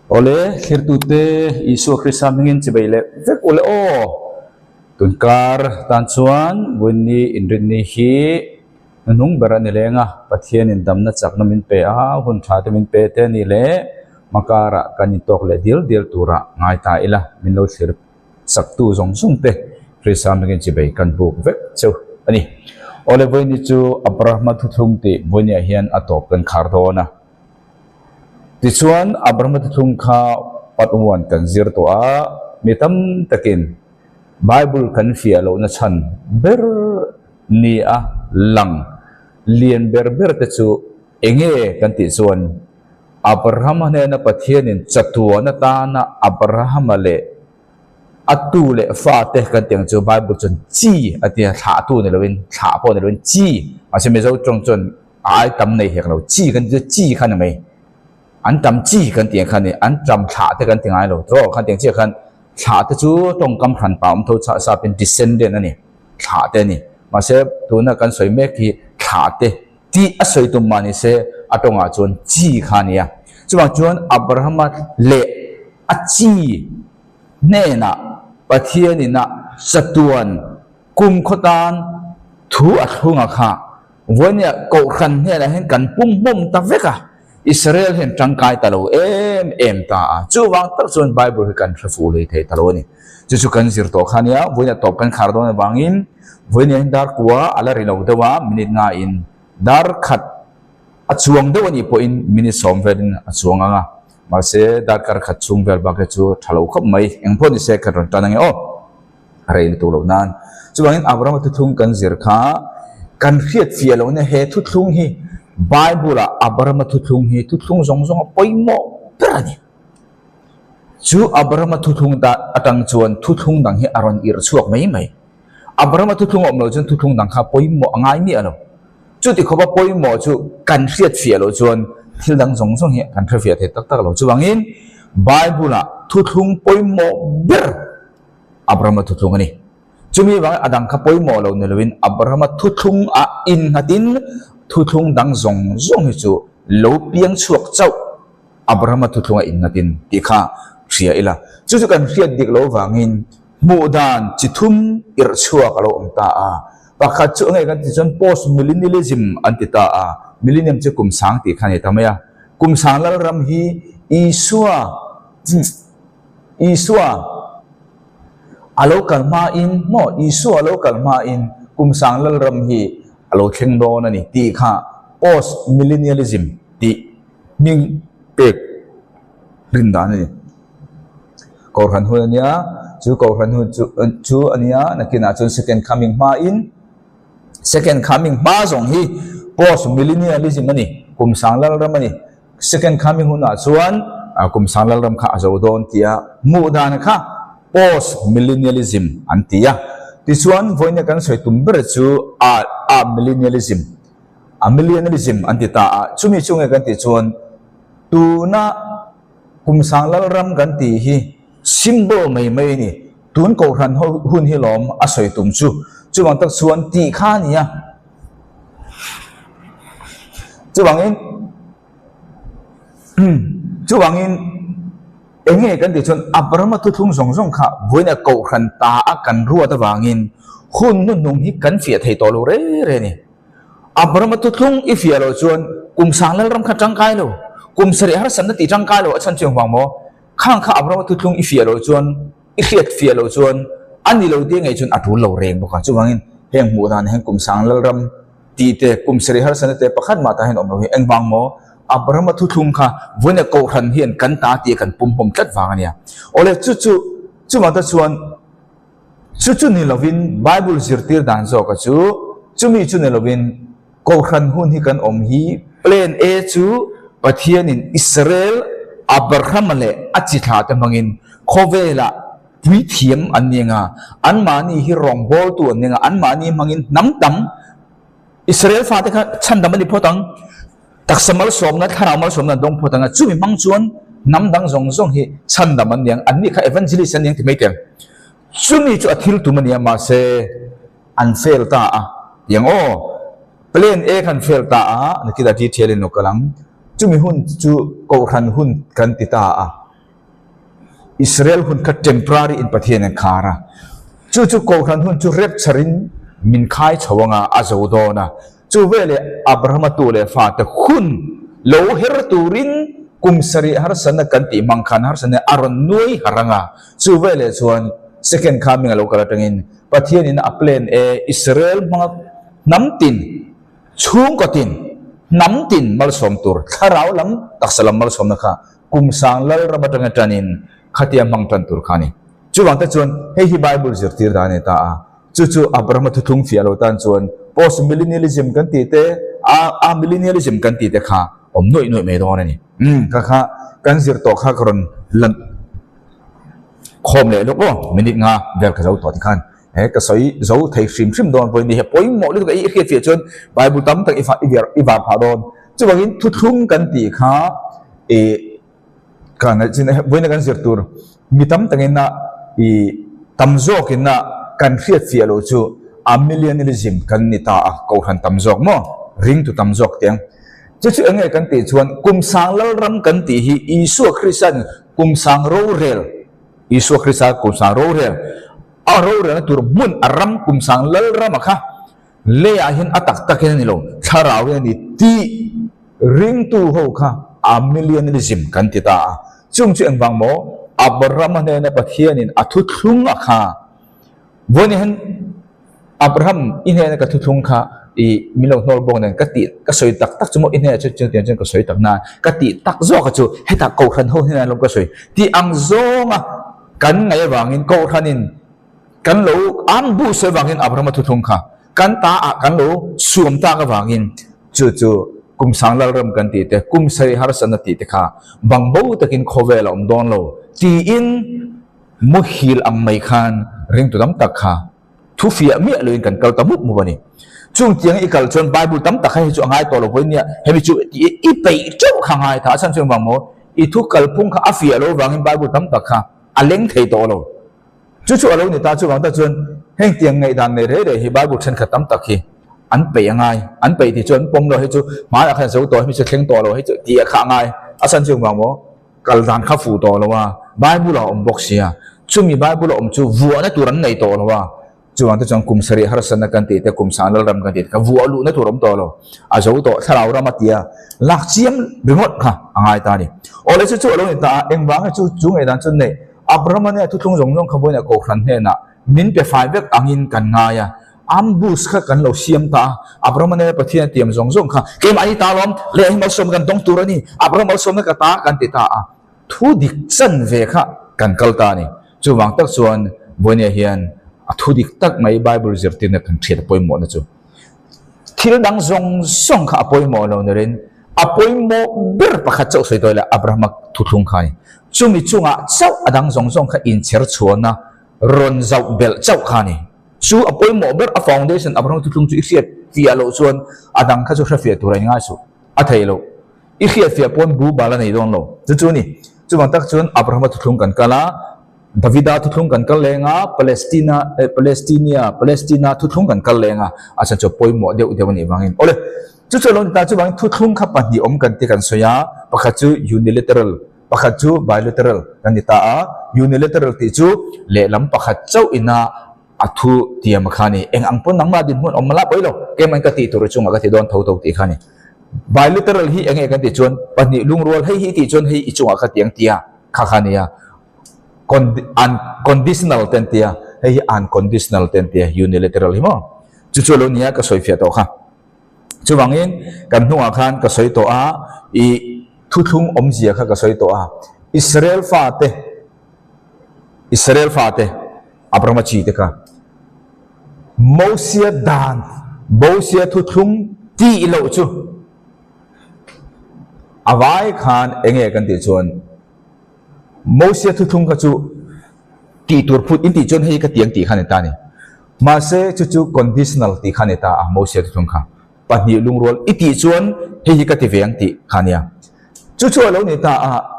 Ole khirtute Isu Krista mingin cibaile vek ole o tunkar tansuan bunni indrini hi nung beran nilenga pathian indam na chakna min pe a hun thate min pe te ni le makara kanitok le dil tura ngai ta ila min lo sir saktu zong sung te Krista mingin cibai kan bu vek cheu ani ole bunni chu Abraham thuthung ti bunni hian atop kan khardona Tichuan Abraham thung kha patuan kan zir to a mitam takin Bible kan fialo na chan ber ni a lang lien ber te chu enge kan ti chuan Abraham ne na pathian in chatua na ta na Abraham le atu le fa te kan tiang chu Bible chun chi atia tha tu ne lovin tha po ne lovin chi ase me zo chong chon ai tam nei hek lo chi kan chi khan maiอันจำจี้กันเตียงขันนี่อันจำขาเท่กันเตียงไอ้เราตัวขันเตียงเชี่ยขันขาเท่าจู่ตรงกำขันป่ามันทุกชาเป็น descendant นั่นนี่ขาเท่านี่มาเสพตัวนั้นกันสวยเมฆที่ขาเท่าที่อาศัยตัวมันนี่เสอตรงอาจวนจี้ขันนี่อ่ะจู่ว่าจวนอับราฮัมเละอาจี้เน่น่ะประเทศนี่น่ะสตวนกุมขดานถูอัดหุ่งอ่ะค่ะวันนี้กูขันเนี่ยอะไรเห็นกันปุ่มปุ่มตะเวกอ่ะอิสราเอลเห็นจังกายตลอดตาจู่วางตั้งส่วนไบเบิลกันฟูเลยเทตลอดนี่จู่กันสิร์ตอขันยาวันนี้ตบกันขาร์ดอนวางินวันนี้ดาร์กัวอะไรเรื่องเดว่ามินิง่ายดาร์ขัดอัดช่วงเดวันนี้พอมินิสอมเวดินอัดช่วงอ่ะมาเสดาร์ขัดช่วงเวลบางจู่ทะเลาะขับไม่ยังพอดีเสกกันตอนนั้นอะไรนี่ตัวเรานั้นจู่วางอับราฮัมทุกกันสิร์ข้ากันเฟียดเฟียลงเนี่ยเหตุทุกฮีBible Abraham tutung hi tutung zong poimo berani. Ju Abraham tutung da atang chuan tutung dang hi aron ir chuak mai. Abraham tutung omlo chuan tutung dang kha poimo angai mi alo. Chu ti khoba poimo chu kan riat fia lo chuan thil dang zong hi kan thra fia the tak lo chu wangin Bible tutung poimo ber Abraham tutung ani. Chumi wang adang kha poimo lo nelwin Abraham tutung a in hatinทุกดังจงให้จูโลเปียงชวกเจ้าอับราฮัมทุกอินนัดินที่ข้าเสียอีละจู่กันเรียดดิกโลวังอินมูดานจิตุมอิรชวกโลอันตาปากขัดจู่ไงกันที่จน post millennialism อันติตาmillenniumจะกุมสังติขันเหตุไหมกุมสังลลรำฮีอิสัวอโลกัลมาอินโมอิสัวอโลกัลมาอินกุมสังลลรำฮีโลเข่งโดนนี่ตีข้า post millennialism ตีมิงเป็กรินดานนี่กอรันหุ่นเนี้ยจู่กอรันหุ่นจู่อันเนี้ยนักกินอาจจะ second coming มาอิน second coming มาส่งฮี post millennialism นี่กุมสังลลรำนี่ second coming หุ่นอาจวนกุมสังลลรำข้าจะโดนตียมูดานข้า post millennialism อันตียที่ส่วนวันนี้กันสวยตุ้มเบรจูmillennialismอันที่ตาชุ่มชุ่มกันที่ส่วนตัวน่ะกุมสังลลรำกันที่ฮีซิมโบไม่นี่ตัวนั้นก็รันหุ่นฮิลอมอาศัยตุ้มจู่บางตักส่วนตีข้านี่จู่บางอินเองกันที่ส่วนอับราฮัมทุกสงข้าวันนี้ก็รันตากันรัวตะวางินหุ่นนุ่งฮิกันเฟียให้ตัวเราเร่นี่อับราฮัมทุกอีเฟียเราชวนกุมสังลลรำขัดจังกายเรากุมเสรีหาสันติจังกายเราฉันจึงหวังว่าข้างข้าอับราฮัมทุกอีเฟียเราชวนอีเฟียเราชวนอันนี้เราดีไงชวนอัดหุ่นเราเร่งบอกว่าจู่ว่างินแห่งหมู่ด้านแห่งกุมสังลลรำตีเตะกุมเสรีหาสันติประคัดมาตาเห็นอมเราเองหวังว่าอับราฮัมทุกค่ะวันนี้ก็รันเห็นกันตาตีกันปุ่มจัดวางเนี่ยโอเลจู่มาตาชวนจู่นี่เราวินไบเบิลสิร์ตีร์ดันโซก็จู่นี่เราวินก็รันหุ่นที่กันฮีเปลนจู่ประเทศนินอิสราเอลอับราฮัมเลยอธิษฐานแต่มังอินโคเวล่าวิถีมอันนี้อันมานี่ฮิรองโบตัวนี้อันมานี่มังอินน้ำดำอิสราเอลฟาดกันฉันดำมันดิพอตังตักสมัลสมนั้นข้ามาสมนั้นดงพอตังจู่มีมังชวนน้ำดังจงฮีฉันดำมันยังอันนี้ข้าเอเวนเจลิสันยังที่ไม่เต็มจู่นี่จู่อธิลตุมันยังมาเซอันเฟลตาอย่างเปลี่ยนคันเฟลตานี่คิดว่าดีเทลินนกลังจู่มีหุ่นจู่โกรันหุ่นกันติตา อิสราเอลหุ่นคัด temporary in ประเทศนั้นขาระจู่ๆโกขันหุ่นจู่เร็บชรินมินคายชาวงาอาจจะโดนะจู่เวลอับราฮัมตัวเลฟาแต่หุ่นโลเฮรตูรินกุมสรีฮาร์สันกันติมังคันฮาร์สันอารอนนุยฮารังาจู่เวลส่วน second coming เรากระตังอินประเทศนี้อัปเลนอิสราเอลมังน้ำตินชุ่มกตินน้ำตินมัลสมตูร์ถ้าเราล้ำตักสลัมมัลสมนะคะกุมสังลลระบัดงจันินขัดยามังตันตูร์ขานีจู่วันที่ชวนเฮ้ยไบเบิลจิตติร์ดานิตาจู่อับราฮัมทุ่งฟิอาโลตันชวน post millennialism กันติเตmillennialism กันติเตค่ะหน่วยไม่โดนนี่ค่ะกันจิตโตค่ะกรณลันคมเลยลูกมินิงาเวลกับเจ้าตัวที่ขันก็สอยเจ้าไทยชิมโดนพอดีปอยหมดเลยตัวไอ้เขียนเฟียจนไบเบิลตั้มตั้งอีวาพาโดนจู่วันนี้ทุ่งกันติค่ะกันจริงๆวันนี้กันจิตตัวมีตั้มตั้งอินนะตั้มโจกินนะกันเขียนเฟียโลจู่millennialism กันนิตาเขาหันตั้มโจกมั้งริงตุตั้มโจกเตียงจู่ๆเงี้ยกันติชวนกุมสังลลรำกันติฮีอิสุคริสตันกุมสังโรเรลอิสุคริสตันกุมสังโรเรลโรเรลตัวมุนอารมกุมสังลลรำค่ะเลี้ยหินอัตักตักนี่ลงชาราเวนี่ตีริงตูโฮค่ะmillennialism กันติตาจู่ๆเอ็งฟังโมอับราฮัมเนี่ยประเทศนี้อัตุทุ่งอะค่ะวันนี้เห็นอับราฮัมอินเดียก็ทุ่งค่ะมีโลกโนบงเนี่ยก็ติก็สวยตักจมูกอินเดียจุดเดียวจนก็สวยตักนานก็ติตักโจก็จู่ให้ตักเกาขันหูที่นั่นลงก็สวยที่อังโจอ่ะกันไงวางินเกาขันินกันโลอัมบูเสวางินอับราฮัมทุ่งค่ะกันตากันโลสวมตาก็วางินจู่กุมสังลเริ่มกันติแต่กุมสรีหารสันติแต่ค่ะบางบูตะกินโคเวลอมดอนโลตีอินมุฮิลอัมไม่ขันเรื่องตัวน้ำตักค่ะทุฟียมีอะไรกันเกาตมุกมัวนี่ช่วงเที่ยงอีกแล้วจนไบเบิลตั้มตักให้จู่ง่ายตัวเราคนเนี่ยเห็นไหมจู่อีไปจู่ข้างง่ายถ้าฉันช่วยบางโมอีทุกกลพุ่งข้าอาฟียโลวางอินไบเบิลตั้มตักค่ะอันเล้งเทตัวเราจู่เราเนี่ยตาจู่บางตาจนเฮงเตียงไงดันในเรื่องที่ไบเบิลฉันขัดตั้มตักฮีอันไปยังไงอันไปที่จนปมเราให้จู่มาอยากให้เจ้าตัวให้มีเชิงตัวเราให้จู่ที่ข้างง่ายอาฉันช่วยบางโมกัลดันข้าฟูตัวเราว่าไบเบิลเราอมบอกเสียจู่มีไบเบิลเราอมจู่วัวนั่นตัวนั้นในตัวเราว่าจู่วันที่จังกุมสรีหารสันกันติแต่กุมสังลรำกันติกับวัวลูนั่นตัวรำตัวเราอาจจะตัวถ้าเรารามาเตียลักเชียมดึงหมดค่ะง่ายตานี่โอ้เลยจู่เราเนี่ยตาเอ็งวางให้จู่ไอ้ด้านจนเนี่ยอับราฮัมเนี่ยทุกทงจงขบวนเนี่ยโกขันเนี่ยนะมินเปไฟเวกอังอินกันง่ายอัมบูสค่ะกันเราเชียมตาอับราฮัมเนี่ยประเทศเตรียมจงค่ะเกมอันนี้ตาล้อมเลี้ยงมาสมกันตรงตัวนี่อับราฮัมมาสมเนี่ยกับตากันติตาทุดิกซันเวค่ะกันกัลตานี่จู่วางตักส่วนบนเนี่ยเฮียนทุดิกตักไม่ไบเบิลเจอร์ตินเนี่ยกันเทียบปอยหมดนะจู่ที่เราดังส่งข้าปอยหมดเราเนี่ยเรนปอยหมดเบิร์ปะขัดเจ้าสวยตัวเลยอับราฮัมทุกทงใครจู่มีจู่เจ้าดังส่งข้าอินเชอร์ชวนนะรอนเจ้าเบลเจ้าข้านี่จู่ปอยหมดเบิร์ฟาวเดชั่นอับราฮัมทุกทงจู่อีกเสียที่อาโลชวนดังข้าจู่เฟียตัวอะไรง่ายสุดไทยโลอีกเสียเฟียปอนบูบาลาในดวงโลจู่นี่จู่วันตักชวนอับราฮัมทุกทงกันกันละดาวิดาทุกทงกันกันเลงาปาเลสตินาทุกทงกันกันเลงาอาจารย์จะปอยหมดเดี๋ยวนี้วางอินโอ้เลยจู่ลงตาจู่วางทุกทงขับปันดีอมกันที่กันสยาปะขัดจู่ unilateral ปะขัดจู่ bilateral กันที่ตาunilateral ที่จู่เล่ลำปะขัดจู่อินาอัตุที่ยามขานี่เองอังปนนังมาดินหุ่นอมมาลาไปโลเกมันก็ตีตัวจุงก็ที่โดนเท่าตีขานี่ bilateral ฮีเองกันที่จวนปันดีลุงรัวให้ฮีที่จวนให้อีจุงก็ที่ยังที่ขานี่unconditional tentia hei unconditional tentia unilateral himo chu lo nia ka soi fia to kha chu wangin kan hnunga khan ka soi to a I thu thung omjia kha ka soi to a Israel fa te abrama chi te ka mosia dan bosia thu thung ti lo chu awai khan enge kan ti chuan Mosia tu thung kacu ti turput inti jon hei ka tiang ti khaneta ni ma se chu conditional ti khaneta Mosia tu thung kha pani lungrol iti chuan hei ka ti veng ti khania chu lo ni ta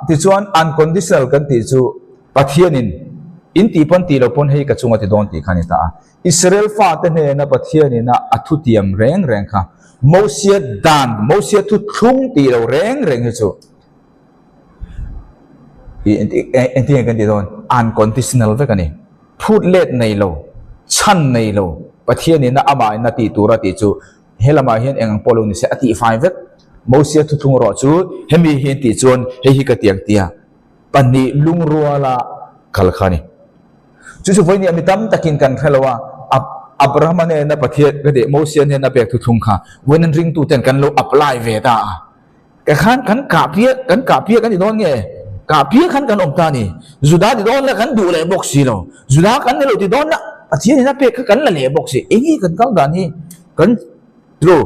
ti chuan unconditional kan ti chu pathianin inti pon ti lo pon hei ka chunga ti don ti khaneta Israel fa te ne na pathianina athu tiam reng kha Mosia tu thung ti lo reng he chu อันที่กันที่โดน unconditional เวกันนี่พูดเล่นในโลชั้นในโลประเทศนี้นะอามาอินาตีตัวรติจูเฮลมาเห็นเองพอลนี่เสียตีไฟเวกมูเสียทุกงรอจูเฮมีเห็นตีจวนเฮฮิกตียงเตียปันนี้ลุงรัวละกัลขานี่จู่ๆวันนี้มีตั้มตะกินกันแค่ละว่าอับราฮัมเนี่ยนะประเทศก็เดมูเสียเนี่ยนะเปียกทุกงค่ะวันนั้นริงตูเต็นกันโลอัปไลเวต้ากันกาเพียกันที่โดนไงกาเพียกันอมตานี่จุดาที่โดนแล้วกันดูเลยบอกสิเราจุดากันเนี่ยเราที่โดนนะประเทศนี้นะเปียกันละเลยบอกสิเองกันกันดานี่กันรู้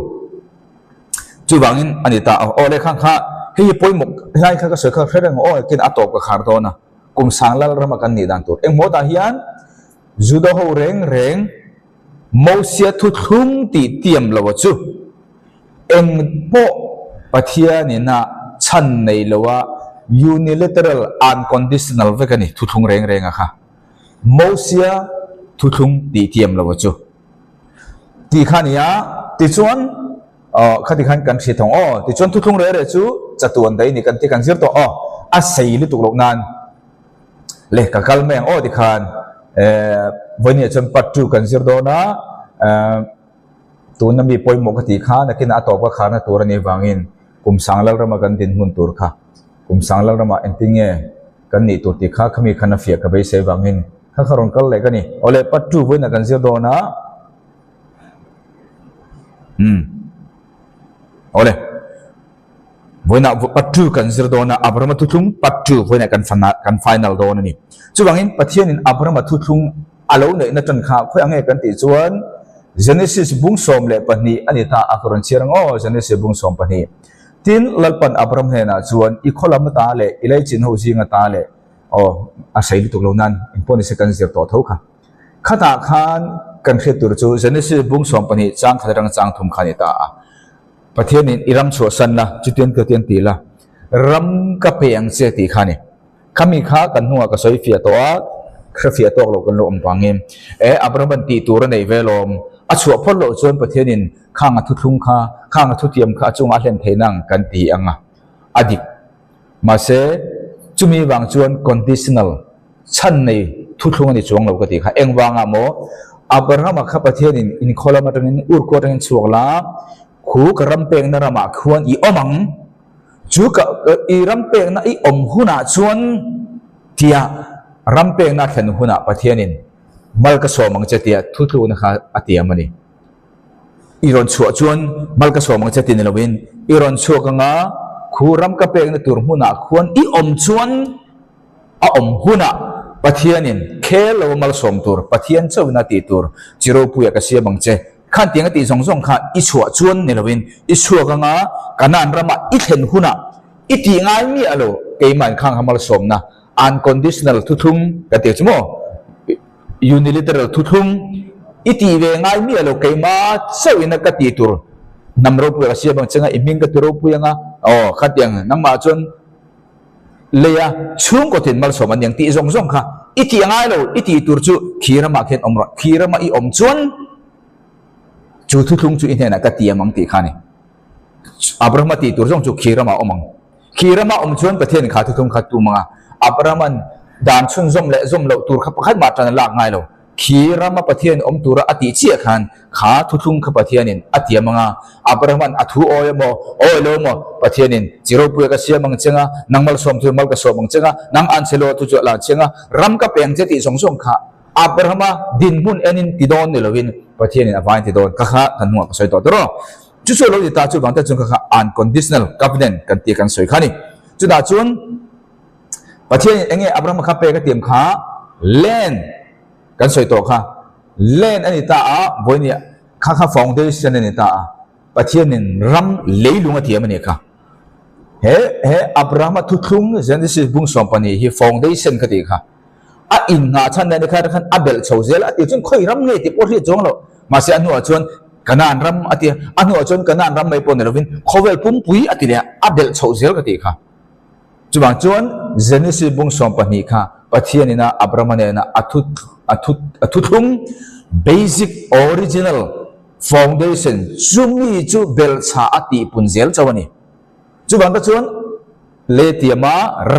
จู่บางอินอันนี้ตาโอ้เลยข้างข้าเฮ้ยป่วยหมกใช่ข้าก็เสือข้าเรื่องโอ้กินอัตโตกับขาดโดนนะกุมสังลาลรำกันนี่ดันตัวเองโมตาฮิอันจุดาเขาเร่งมูเสียทุกทุ่งตีเตียมเราจู่เองโปประเทศนี้นะชั้นในละว่า unilateral unconditional เวกันนี่ทุกทุ่งเร่งอะค่ะมูเสียทุกทุ่งตีเตียมเราจู่ตีขันนี้ตีชวนขันที่ขันกันเสียทองตีชวนทุกทุ่งเร่จู่จัตุวันใดนี่กันที่กันเสียตัวอาศัยลิตุกโลกนั้นเล็กกับกัลเมงที่ขันวันนี้จนปัจจุกันเสียตัวนะตัวนั้นมีป่วยหมกติข้านักกินอัตโตก็ข้านะตัวนี้วางินกุมสังลักรำกันดินหุ่นตัวข้ากุมสังลักรำเอ็นติงเงกันนี่ตัวติข้าขมีขนาดเฟียกับไปเสวางินข้าขรอนกันเลยกันนี่เอาเลยปัจจุวันนี้กันเสียตัวนะเอาเลยวันนี้ปัจจุกันเสียตัวนะอับรามัตุทุงปัจจุวันนี้กันไฟนอลตัวนี่จู่วางินปัจจุบันอับรามัตุทุงอาลูเนี่ยนั่นจนข้าค่อยอังเกกันติชวน Genesis บุ้งสมเล็บปนีอันนี้ตาอักษรเชียงGenesis บุ้งสมปนีทินลัลปันอับราฮัมเนี่ยนะชวนอีกคนละมาตาเลยอีไลจินหูจิงตาเลยอาศัยตุกเหล่านั้นอินพอนิสกันเสียตัวเท่าค่ะข้าตาขันกันเขียนตัวจู่ Genesis บุ้งสมปนีจางขัดรังจางทุ่มขันนี่ตาประเทศนี้อิรัมชัวสันนะจุดเตียนก็เตียนตีละรัมกับเพียงเสียตีขันนี่ขามีข้ากันหัวกับสอยเฟียตัวคราเฟียตัวเรากันลมปังเงิมอับราฮัมตีตัวในเวลอมอาชัวพอลจนประเทศนี้ข้างทุทุ่งข้างทุเทียมข้าจงอาเล่นเทนังกันตีอ่ะอดีตมาเสจุมีวางจวน conditional ชั้นในทุทุ่งนี่จวงเราก็ตีข้าเองวางอ่ะโมอับราฮัมข้าประเทศนี้อินโคลามาตรงนี้อุรโกตรงนี้ช่วงละคู่กรำเป็งนรามาควรอีอมังจู่กับอีรำเป็งนั่นอีอมหุนาจวนเทียรำเป็งนั่นเห็นหุนาประเทศนี้มัลกสวมังเจติยทุทุนะคะอติยามันนี่อีรอนชัวจวนมัลกสวมังเจติยนลวินอีรอนชัวกังคูรำกับเป็งนตุรหุนาควรอีอมจวนอมหุนาประเทศนี้เคลวมัลสวมตุรประเทศเจ้าวินาทีตุรจิโรปุยกเสียบังเจขันเตียงตีสองข้าอีชัวจวนนลวินอีชัวกังกันนันรามาอีเห็นหุนาอีตีง่ายมีอะไรเกี่ยมันข้างมัลสวมนะ unconditional ทุทุงกันเตียจโมunilateral ทุทุ่งอิติเวงไงมีอะไรกันมาเสียนักตีตุรนำรูปเสียบางจังอิมิงกตีรูปยังขัดยังนั่งมาจนเลียช่วงก็ถึงมาสมันยังตีสองค่ะอิติง่ายเลยอิติตุรจูขีรามาเข็นอมรขีรามาอีอมจวนจูทุทุ่งจูอินเทนักตีมังตีขานี่อับราฮัมตีตุรจงจูขีรามาอมังขีรามาอมจวนประเทศขาทุทุ่งขาตุมังอับราฮัมด่านชุนzoomเละzoomเราตัวขับขัดมาจันลากง่ายเราขีรามาประเทศอมตัวอติเชี่ยขันขาทุทุ่งขับประเทศนี้อติยมังอับราฮัมอัฐุโอยโมโอยโลโมประเทศนี้จิโรปุยกเสียมังเจงะนังมัลสมทุมัลกสมมังเจงะนังอันเชโลตุจลาเจงะรำกับเพียงเจติสองขาอับราฮัมดินบุญเอ็นินติดอนเนลวินประเทศนี้อภัยติดอนข้าทันหัวก็สวยต่อตัวจุดส่วนเราติดตาจุดบางแต่จุดข้า unconditional covenant กันตีกันสวยขานี่จุดดาจุนประเทศอย่างเงี้ยอับราฮัมข้าเปก็เตรียมขาเล่นกันสวยตัวข้าเล่นอันนี้ตาวันนี้ข้าฟองเดชันอันนี้ตาประเทศนี้รำเลี้ยลุงเทียมันเนี่ยข้าเฮ้อับราฮัมทุกลุงเจนดิสบุ้งสมปนีฮีฟองเดชันก็ดีข้าอินงาชันเนี่ยข้าขันอับเบลชาวเซลอาทิตย์จนค่อยรำเงี้ยที่ปวดที่จงเรามาเสียอันหัวจนกันนานรำอาทิตย์อันหัวจนกันนานรำไม่ปนเราวินเขาเวลปุ่มปุยอาทิตย์เนี่ยอับเบลชาวเซลก็ดีข้าจุดบางจวนเจนิสบุ้งสมปนีค่ะประเทศนี้นะอับราฮัมเนี่ยนะอัทุทุ่ง basic original foundation จุมีจุเบลชาอติปุนเซลจวันนี้จุดบางจวนเลติยามาร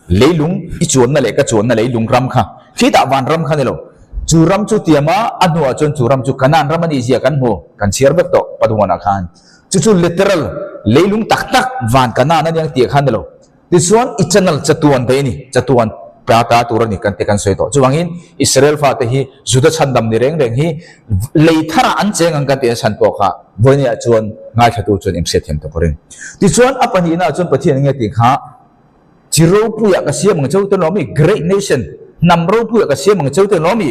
lấy lung ít chuồn na lấy cái chuồn na lấy lung ram kha khi ta van ram kha này lo chu ram chu tiama anu a chon chu ram chu kanan ram ani zia kan ho kan share bek to padwana khan chu literal lấy lung tak tak van kanan na yang ti khan lo this one eternal chatuan te ni chatuan pra turani kan te kan soi to chuwangin Israel fa te hi juda chandam ni reng hi leithara an cheng ang kan te san po kha voinia chuan ngai thatu chuan im se them to koring ti chuan apani na chuan pathian nge ti kha chiro puya ka siam ng chau te nomi great nation namro puya ka siam ng chau te nomi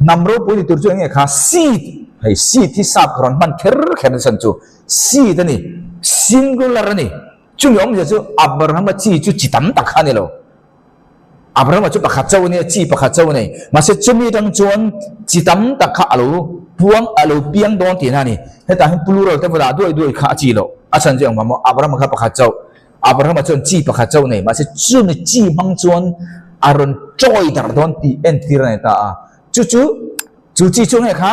namro pu ni tur chu nge kha seed hai seed thi sap kron man kher san chu seed ni singular ni chung yom je chu Abraham chi chu chitam tak khani lo Abraham chu pakhat chau ni chi pakhat chau ni ma se chumi dang chuan chitam tak kha alu puang alu piang don ti na ni heta hin plural te wala doi kha chi lo achan je ma mo Abraham kha pakhat chau Abraham chuan chi pakhat chau nei ma se chu ni chi mang chuan aron choi dar don ti en tir nei ta chu chi chu nge kha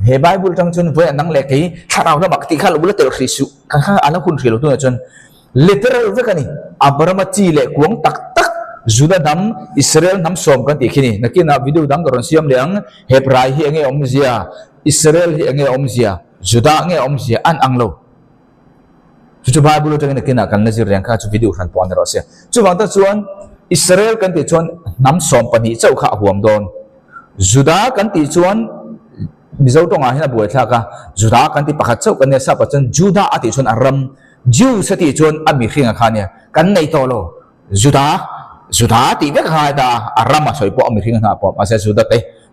he Bible tang chuan voi nang le kai tharau la bakti kha lo bula tel Kristu kha ala kun khilo tu chuan literal ve kani Abraham chi le kuang tak Juda dam Israel nam som kan ti khini nakina video dang karon siam leang Hebrai hi ange omzia Israel hi ange omzia Juda ange omzia an anglo chu Bible tang nakina kan nazir yang kha chu video khan pon ro se chu wang ta chuan Israel kan ti chuan nam som pani chau kha huam don Juda kan ti chuan mizo tonga hina buai thla ka Juda kan ti pakhat chau kan ne sa pachan Juda ati chuan aram Jew sati chuan ami khinga khania kan nei to lo Juda ti ve kha da arama soi po ami khinga po ase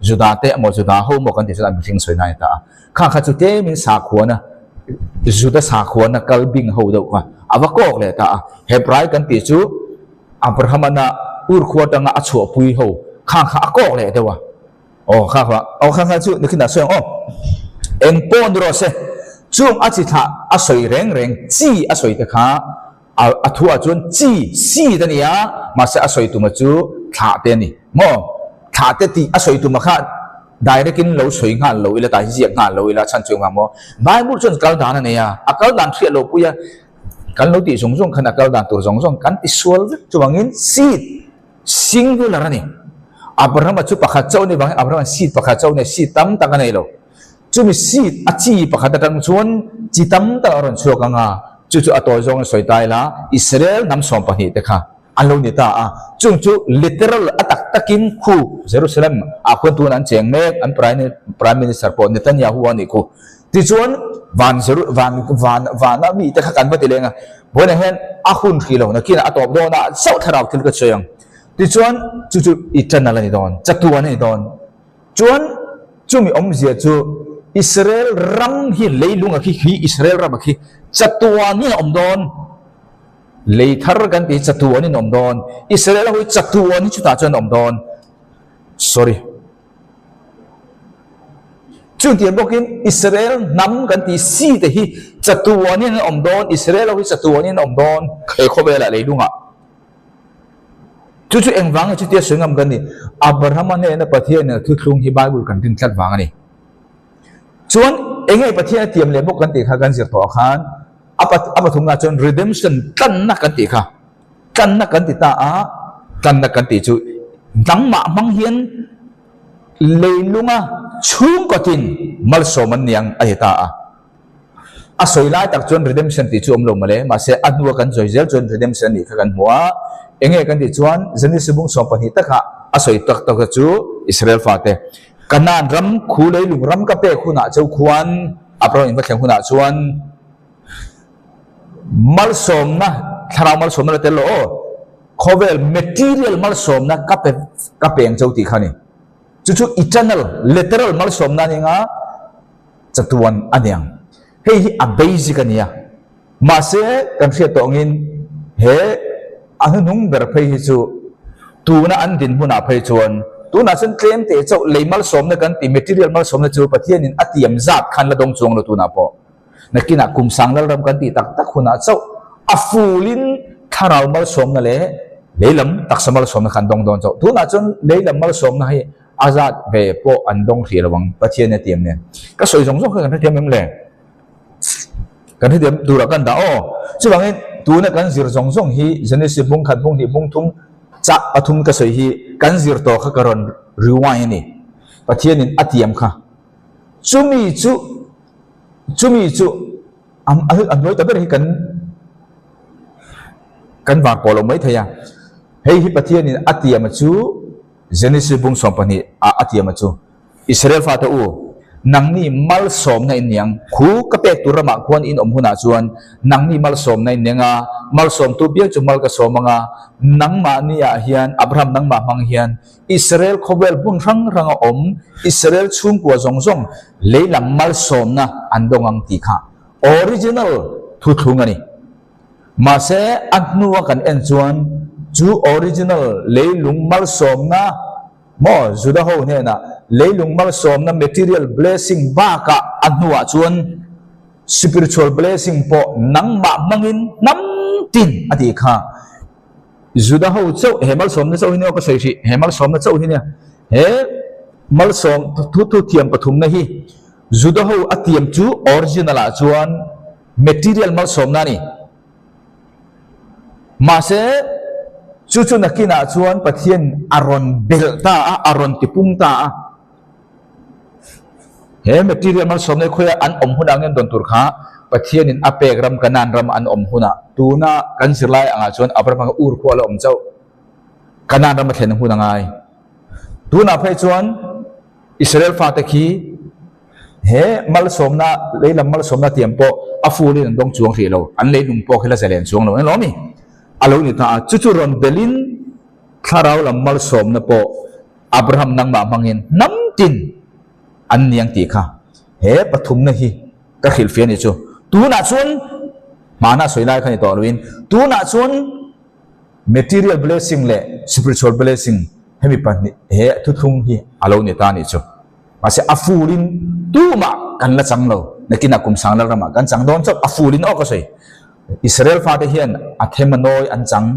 Juda te mo Juda ho mo kan ti chuan ami khing soi nai ta kha chu te min sa khuana Juda sa khuana kalbing ho do ka awakok le ta Hebrai kan ti chu Abraham na ur khuatanga achu pui ho kha akok le dewa kha chu nikina soyang en pon ro se chung achi tha asoi reng chi asoi te kha athua chuan chi si da nia ma se asoi tu ma chu tha te ni mo tha te ti asoi tu ma kha direct in lo soi nga lo ila ta ji nga lo ila chan chung ma mo Bible chuan kal dan ne ya akal dan thria lo pu ya kan lo ti song khana kal dan tur song kan ti sual chuwangin seed singular ni Abraham chu pakhat chau ni bang Abraham seed pakhat chau ne seed tam tak nei lo chumi seed achi pakhat tang chuan chi tam ta ron chu ka nga chu atoi zong soi tai la Israel nam som pani te kha anlo ni ta chung chu literal atak takin khu Jerusalem a khon tu an cheng mek an prime minister po Netanyahu ani khu ti chuan van mi te kha kan ba ti lenga bona hen a hun khilo na kina atop do na sau tharau thil ka choyang ti chuan chu eternal ani don chatuan ani don chuan chumi omzia chu Israel ram hi leilunga khi Israel ram khi chatuan ni omdon leithar kan ti chatuan ni omdon Israel hui chatuan ni chuta chuan omdon sorry chung ti bokin Israel nam kan ti si te hi chatuan ni omdon Israel hui chatuan ni omdon khe khobela leilunga chu engwang chu ti sungam kan ni Abraham ne na pathian na thuthlung hi Bible kan tin tlat wang ani chuan engai pathian tiam le bok kan ti kha kan zir to khan apathum na chuan redemption kan na kan ti kha kan na kan ti ta kan na kan ti chu dangma mang hian leilunga chung ko tin mal soman niang ai ta asoi lai tak chuan redemption ti chu om lo male ma se adwa kan joizel chuan redemption ni kha kan hua engai kan ti chuan Genesis bung som pani ta kha asoi tak tak chu Israel fa te kanan ram khu leilung ram ka pe khuna chau khuan Abraham in batheng khuna chuan mal som na tharau mal som na te lo khovel material mal som na ka peng chau ti khani chu eternal literal mal som na ni nga chatuan anyang hei hi a basic ania ma se kan thia to ngin he anung ber phei hi chu tu na an din huna phei chuan tu na chen claim te chau leimal som na kan ti material mal som na chu pathian in atiam zat khan la dong chung lo tu na po nakina kum sang lal ram kan ti tak tak huna chau a fulin tharau mal som na le leilam tak samal som na khan dong don chau tu na chun leilam mal som na hi azat ve po an dong thri lawang pathian ne tiam ne ka soi jong jong kan thiam em le kan thiam du ra kan da chu wangin tu na kan zir jong jong hi Genesis bung khat bung ni bung thum cha pathum ka soi hi kan zir to kha karon riwai ni pathian in atiam kha chumi chu am noi taber hi kan wa polo mai thaya hei hi pathian in atiam chu Genesis bung sompani atiam chu Israel fa ta u nangni mal som na inyang khu kapek turama khuan in omhuna chuan nangni mal som na inenga mal som tu biak chu mal ka somanga nangma nia hian Abraham nangma mang hian Israel khobel bun rang Israel chung kwa zongjong leilam mal som na andongang tikha original thu thungani mase annuwa kan en chuan chu original leilung mal som na mo juda ho ne na leilung mal som na material blessing ba ka anhuwa chuan spiritual blessing po nang ma mangin nam tin ati kha juda ho chau he mal som na chau hine ko sei si he mal som na chau hine he mal som thu thiam pathum na hi juda ho atiam chu original a chuan material mal som na ni ma se chu nakina chuan pathian aron belta aron tipung ta he material mal somne khoya an omhuna ngen don tur kha pathian in apek ram kanan ram an omhuna tuna kan sirlai anga chuan abraham ur kho ala omchau kanan ram thlen huna ngai tuna phai chuan Israel fa ta khi he mal somna leilam mal somna tiampo afulin dong chuang ri lo an leilung po khela zalen chuang lo lo mi alo ni ta chuchuron belin tharau lamal som na po Abraham nang ma mangin namtin an niang ti kha he pathum na hi ka khil fian ni chu tu na chun mana soilai khani to luin tu na chun material blessing le spiritual blessing hemi pan he thu thung hi alo ni ta ni chu mase afulin tu ma kan la changlo nakina kum sang la rama kan chang don chok afulin o ka sei Israel fa te hian athemanoi an chang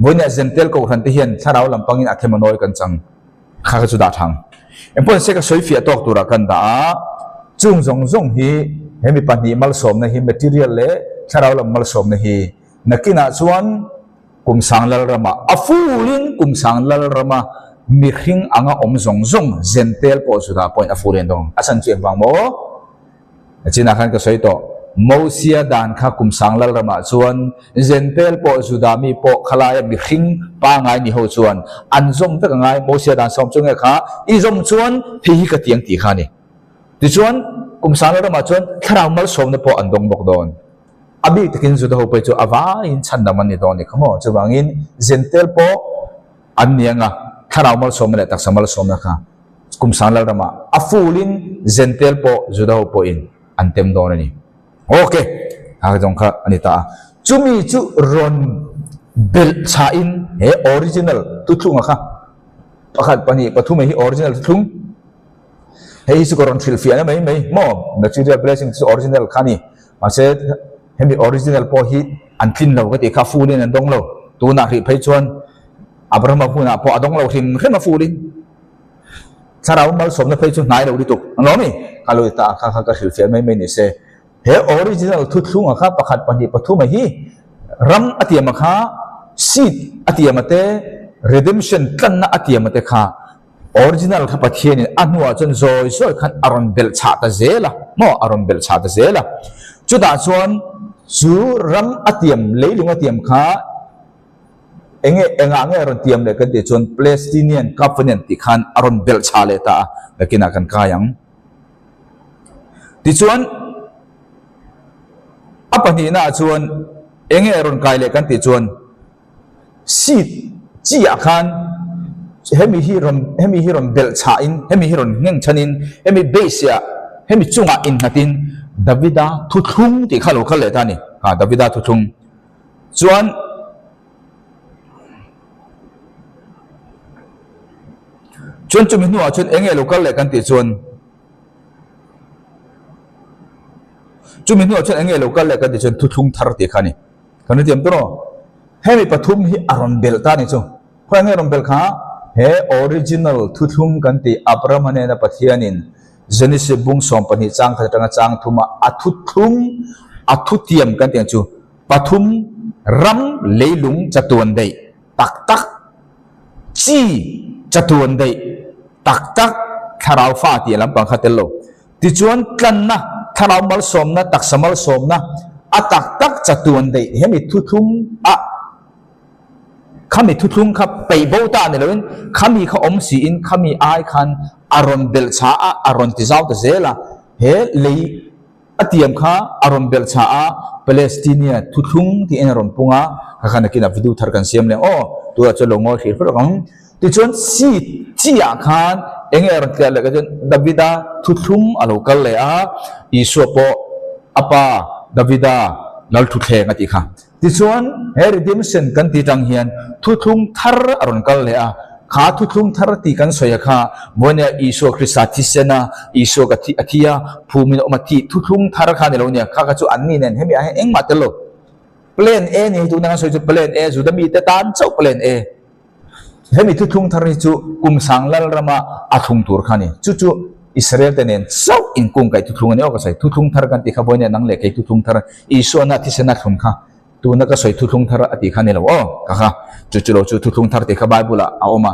boina zentel ko ran te hian tharau lampangin athemanoi kan chang kha chu da thang empon se ka soi fi atok tura kan da chung zong hi hemi pani mal som na hi material le tharau lam mal som na hi nakina chuan kum sang lal rama afulin kum sang lal rama mi khing anga om zong zentel po chu da point afulen dong asan chi wang mo china khan ka soi to Mosia dan kha kum sanglal rama chuan zentel po zudami po khalaya bi khing pa ngai ni ho chuan anzom tak ngai Mosia dan som chunga kha izom chuan hi ka tiang ti kha ni ti chuan kum sanglal rama chuan tharau mal som na po andong bok don abi takin zuda ho pe chu awa in chan daman ni don ni khamo chuwangin zentel po anianga tharau mal som le tak samal som na kha kum sanglal rama afulin zentel po zuda ho po in antem don ni okay ha jong kha anita chumi chu ron bel cha in he original tu thunga kha pakhat pani pathum hi original thung he su koron fil fi ana mai mo material blessing is original khani ase hemi original po hi antin lo ka ti kha fulin an dong lo tu na ri phai chuan Abraham huna po adong lo thim rema fulin charau mal som na phai chu nai lo ri tu lo mi kaloi ta kha ka fil fi mai ni se he original thu thung kha pakhat pani pathum hi ram atiam kha seed atiam te redemption kan na atiam te kha original kha pathian in anwa chon zoi khan aron bel cha ta zela mo aron bel cha ta zela chu da chuan chu ram atiam leilung atiam kha enga aron tiam le kan te chon Palestinian covenant ti khan aron bel cha le ta lakina kan kayang ti chuan apani na chuan enge ron kai le kan ti chuan seed chi akhan hemi hi ron bel cha in hemi hi ron ngeng chanin hemi besia hemi chunga in natin Davida thu thung ti khalo khal le ta ni ha Davida thu thung chuan chumi nuwa chuan enge lokal le kan ti chuan chumi nuwa chuan enge lokal le kan ti chuan thu thung thar ti khani kan ti am to hemi pathum hi aron bel ta ni chu khoi enge ron bel kha he original thu thum kan ti Abraham ne na pathianin Genesis bung som pani chang khatanga chang thuma athu tiam kan ti chu pathum ram leilung chatuan dei tak จีจัตุวันได้ตักตักทาราวฟ้าที่ลำปังขัดเตลโลที่ชวนกันนะทาราวมัลสมนะตักสมัลสมนะตักตักจัตุวันได้เห็นมีทุทุ่งข้ามีทุทุ่งครับไปโบตาเนี่ยเลยข้ามีข้าอมสีอินข้ามีไอคันอารอนเบลชาอารอนติซาวต์เซล่าเฮเลยเตรียมข้าอารอนเบลชาปาเลสไตเนียทุทุ่งที่อารอนปุงข้าขณะกินวิดีโอทาร์กันเสียมเลยตัวจะลงงอขีดพระองค์ที่ชวนสีจีอาคารเองอารอนเกลเลยก็จะดาวิดาทุทุ่งอโลกัลเลยอิสุโปป้าดาวิดาลัลทุเทงติค่ะที่ส่วนเฮริดิมเซนกันที่จังเฮียนทุทุงทาร์อรุณกัลเลยข้าทุทุงทาร์ตีกันสวยค่ะวันนี้อิสุคริสต์ที่เสนาอิสุกติอาทิยาภูมิโนมาติทุทุงทาร์ข้าในโลกเนี่ยข้าก็จะอันนี้เนี่ยเห็นไหมเอ็งมาตลอดเปลี่ยนเอนี่ตัวนั้นสวยจุดเปลี่ยนเอสุดมีแต่ตานเจ้าเปลี่ยนเอเห็นไหมทุทุงทาร์จุกุมสังลัลรามาอัทุงตัวข้านี่จู่อิสราเอลเนี่ยเจ้าอินกุงไก่ทุทุงอันนี้ก็ใส่ทุทุงทาร์กันที่ข้าวันนี้นั่งเล็กไก่ทุทุงทาร์อิสุนัที่เสนาทุ่งข้าตัวนั้นก็ใส่ทุทุงทาร์อติขันนี่แหละค่ะจู่เราจู่ทุทุงทาร์ที่ข้าไบเบิลเอามา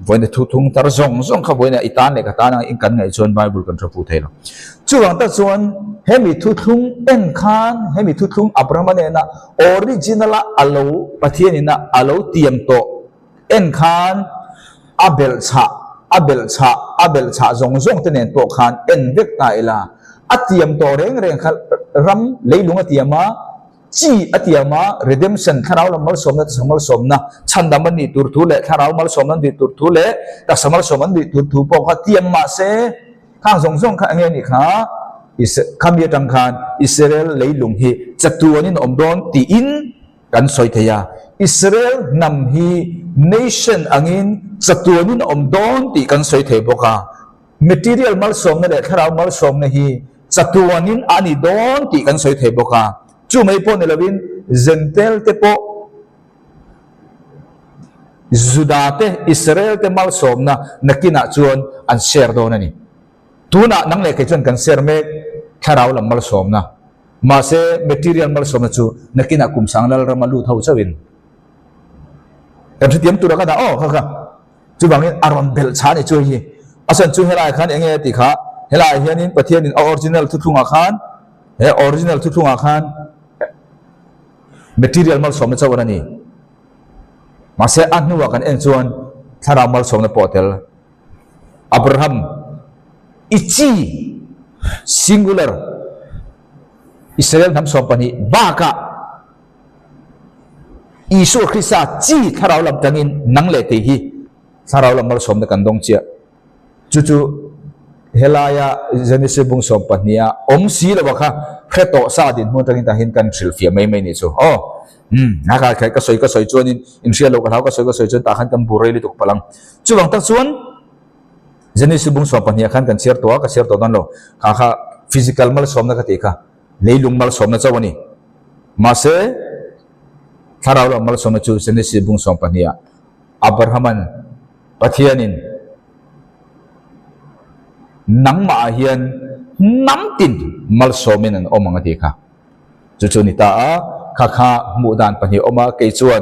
วันนี้ทุทุงทาร์ส่งข้าวันนี้อีตานเล็กตานังอินกันไงชวนไบเบิลกันทบทวนแล้วจู่หลังจากชวนเฮมิทุทุงเอ็นขันเฮมิทุทุงอับราฮัมเนี่ยนะออริจินัลอัลโลปะเทียนี่นะอัลโลเตรียมโตเอ็นขันอับเบลชาส่งตัวเนี่ยตัวขันเอ็นเวกตาเอลาเตรียมโตเร่งขันรำเลยลุงเตรียมมาจีเตรียมมา redemption ถ้าเรามัลสมนะสมัลสมนะฉันดำมันดีตุรทูเล่ถ้าเรามัลสมนั้นดีตุรทูเล่แต่สมัลสมนั้นดีตุรทูพอเขาเตรียมมาเสข้างส่งข้างเงี้ยนี่ค่ะคำเยตังคานอิสราเอลเลยลุงฮีจัตุวานินอมดอนตีอินกันสอยเทียอิสราเอลนำฮี nation อังอินจัตุวานินอมดอนตีกันสอยเทียบกา material มัลสมนั่นแหละถ้าเรามัลสมนะฮีจัตุวานินอันนี้ดอนตีกันสอยเทียบกาจู่ไม่พอในละวินเซนเทลเตปจุดาเตอิสราเอลเตมัลสมนะนักกินจวนอันเชร์โดนนี่ตัวน่ะนั่งเล็กจวนกันเชร์เมกถ้าเราละมัลสมนะมาเส material มัลสมนะจู่นักกินกุมสังลัลรามาลูเท่าเชวินแต่ที่เตรียมตัวก็ได้ค่ะจู่บางทีอารอนเบลชานี่จู่ยี่อาศัยจู่เฮลัยขันเองติค่ะเฮลัยเฮียนินประเทศนินออริจินัลทุกๆอาคารออริจินัลทุกๆอาคารmaterial มัลสมนะเจ้าวันนี้มาเสียอันนู้นว่ากันเองชวนถ้าเรามัลสมนะพอเทลอับราฮัมอิจี singular อิสราเอลทำสมปนิบากะอิสุคริสต์จีถ้าเราลำตังินนังเลติฮีถ้าเราลำมัลสมนะกันดงเจียจู่เฮลายาเจนิสบุงสมปนิยาอมสีละวะค่ะแค่โตซาดินมันตังินตาเห็นกันสิลฟิไม่นี่จู่นะครับใครก็สวยจวนอินเชียโลกเขาก็สวยจวนตาขันกันบุรีลิตุกพลังจู่หลังตักส่วนเจนิสบุงสมปนิยาขันกันเชียร์ตัวก็เชียร์ตัวนั่นโลค่ะฟิสิกอลมัลสมนะกันตีค่ะเลยลุงมัลสมนะเจ้าวันนี้มาเสถ้าเราละมัลสมนะจู่เจนิสบุงสมปนิยาอับราฮัมปะเทียนินนังมาเฮียนน้ำตินมัลสมินันอมังติค่ะจู่ๆนี่ตาข้ามุดานปนิอมาเกจวน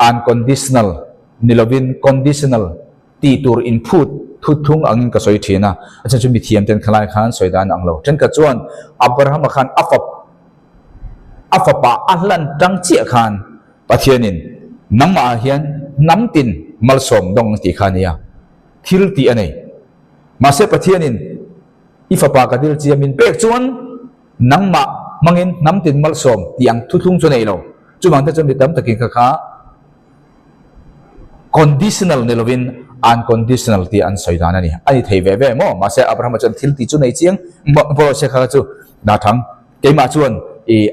unconditional นิลวิน conditional ตีตูร์ input ทุกทุ่งอังก็สวยทีนะอาจารย์จะมีเทียมเต็นขลายขันสวยดานอังโลฉันก็จวนอับราฮัมขันอัฟปะอัลลันจังเจียขันปะเทียนินนังมาเฮียนน้ำตินมัลสมดงติขานียทิลตีอันนี้มาเสปะเทียนินอิฟปากระดิลจีมินเป็กจวนนังมามังอินน้ำตินมัลสมที่ยังทุกทุ่งจวนเอโลจู่บางท่านจะมีตั้มตะกินข้า conditional เนลวิน unconditional ที่อันสวยดานันนี่อันนี้เทเวมั้งมาเสอับราฮัมจวนทิลตีจวนไอเจียงพอเสกข้าจู่ดาทังเกมาจวน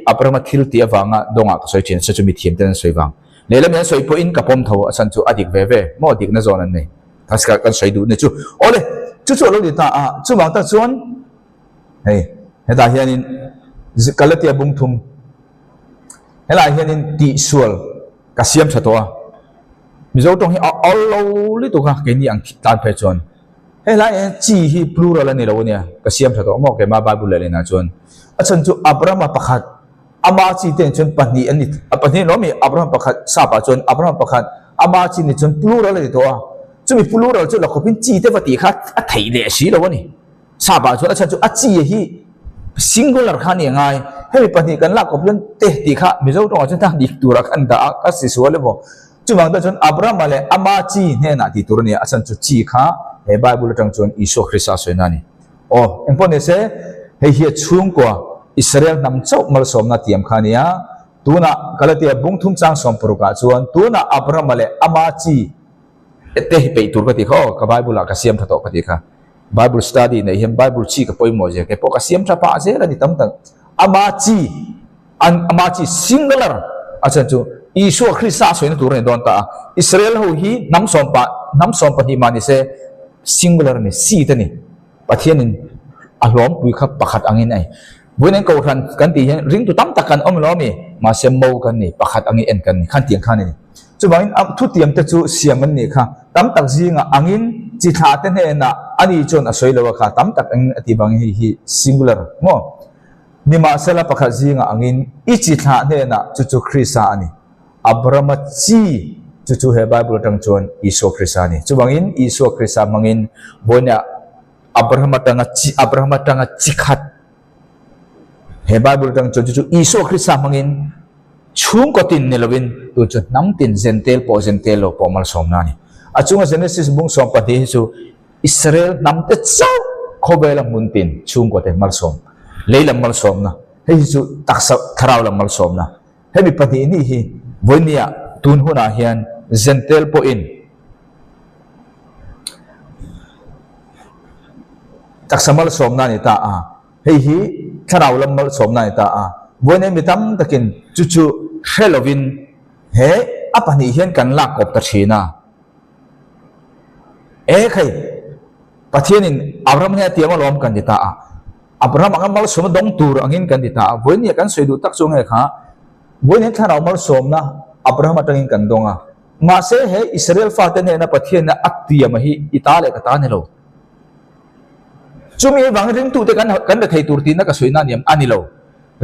อับราฮัมทิลตีอวังดงอ่ะสวยจริงจะมีเทียมเต็นสวยวังเนี่ยแล้วมันสวยพออินกับผมเท่าสันจู่อดีตเวมั้งอดีตนั่นจวนนั่นนี่ทัศกันสวยดูเนี่ยจู่โอ้เลยจู่เราดิตาจู่บางท่านจวนเฮ้ยตาเฮียนินกาลเตียบุงทุมเฮลาเฮียนินตีสวลกาเซียมชะตัวมิโซตรงที่เอาลิตุค่ะเกนี่อังตานเพจวนเฮลาเอจีฮีพลูรัลนี่เราเนี่ยกาเซียมชะตัวมอกเกมาบาบุเลนะจวนอาจารย์จู่อับราฮัมประคัดอามาจีเตนจวนปนีอันนี้ปนีน้องมีอับราฮัมประคัดซาปะจวนอับราฮัมประคัดอามาจีนี่จวนพลูรัลนี่ตัว จุมี plural จุเราขบินจีเทวติค่ะอัฐิเลสีแล้ววะนี่ซาบะจุอาจารย์จุอัจีฮี singular ขันยังไงให้มีปฏิกันลักกับเรื่องเตติค่ะมิเจ้าตรงอาจารย์ดิกตัวรักันดาอักษิสวเลยบ่จุบางตัวจนอับราฮัมมาเลยอามาจีเนี่ยนะที่ตัวนี้อาจารย์จุจีค่ะเฮ้ไบเบิลจังจนอิสุคริสต์สวยนั่นนี่โอ้เอ็งพอเนี่ยเซ่เฮียช่วงกว่าอิสราเอลนำเจ้ามาสมนาเทียมขันเนี่ยตัวน่ะก็เลยที่บุ้งทุ่มจังสมปรุกาจวนตัวน่ะอับราฮัมมาเลยอามาจีเตะไปตัวก็ที่เขากับไบเบิลก็เสียมทัดต่อก็ที่ค่ะBible study เนี่ยเห็น Bible ชี้กับปอยโมเจก็พวกเสียมชาปาเจแล้วนี่ตั้งอามาจี singular อาจารย์จูอิสุคริสต์สวยนั่นตัวนี้โดนตาอิสราเอลเขาฮีน้ำสมปะที่มันนี่เซ่ singular นี่สีตัวนี้ประเทศนึงอารมณ์วิคับประคัดอังอินไอ้บุญนั้นก็ขันกันตีริงตัวตั้มตะกันอมล้อมีมาเสียมโมกันนี่ประคัดอังอินกันนี่ขันเตียงขันนี่จุบางอันทุเตียมแต่จูเสียมันนี่ค่ะตั้มตักจีงอังอินจิตหาเต้นเห็นนะอันนี้จนอาศัยเลวค่ะตั้มตักอังอินอธิบายฮี singular มั้งนี่มาเสละประคัดจีงอังอินอีจิตหาเห็นนะจุคริสต์อันนี้อับราฮัมจีจุเฮบายบุตรจังจวนอิสุคริสต์นี่จุบางอินอิสุคริสต์มังอินบุญเนี่ยอับราฮัมตั้งจิขัดเฮบายบุตรจังจวนจุอิสุคริสต์มังอินช่วงก็ตินเนลวินตัวจุดน้ำตินเซนเทลโลพอมาสมนานี่อาช่วงเซนซิสบุ้งสมปฏิหิสุอิสราเอลน้ำเตเจ้าขบเวลมุนตินช่วงก็ตินมาสมเลยลำมาสมนะให้หิสุตักษะทราวลำมาสมนะให้มีปฏินี่ฮีวันนี้ตุนหัวนาเฮียนเซนเทลโปอินตักษะมาสมนานี่ตาให้ฮีทราวลำมาสมนานี่ตาวันนี้มีตั้มตะกินจู่ๆเฮโลวินเฮ้อปนิเฮียนกันลักกับตะชีน่าใครประเทศนี้อับราฮัมเนี่ยเตรียมมาล้อมกันดิตาอับราฮัมอังมาสมดงตูร์อังอินกันดิตาวันนี้กันสวยดูตักจงเฮ้ค่ะวันนี้ถ้าเรามาสมนะอับราฮัมตั้งอินกันดงมาเสเฮอิสราเอลฟาเตนเนนะประเทศนั้นอัตเตียมฮีอิตาลีกับตาเนโลจุมีบางเรื่องตัวเด็กันเด็กไทยตูร์ตีนักสวยนั่นยังอันนี้โล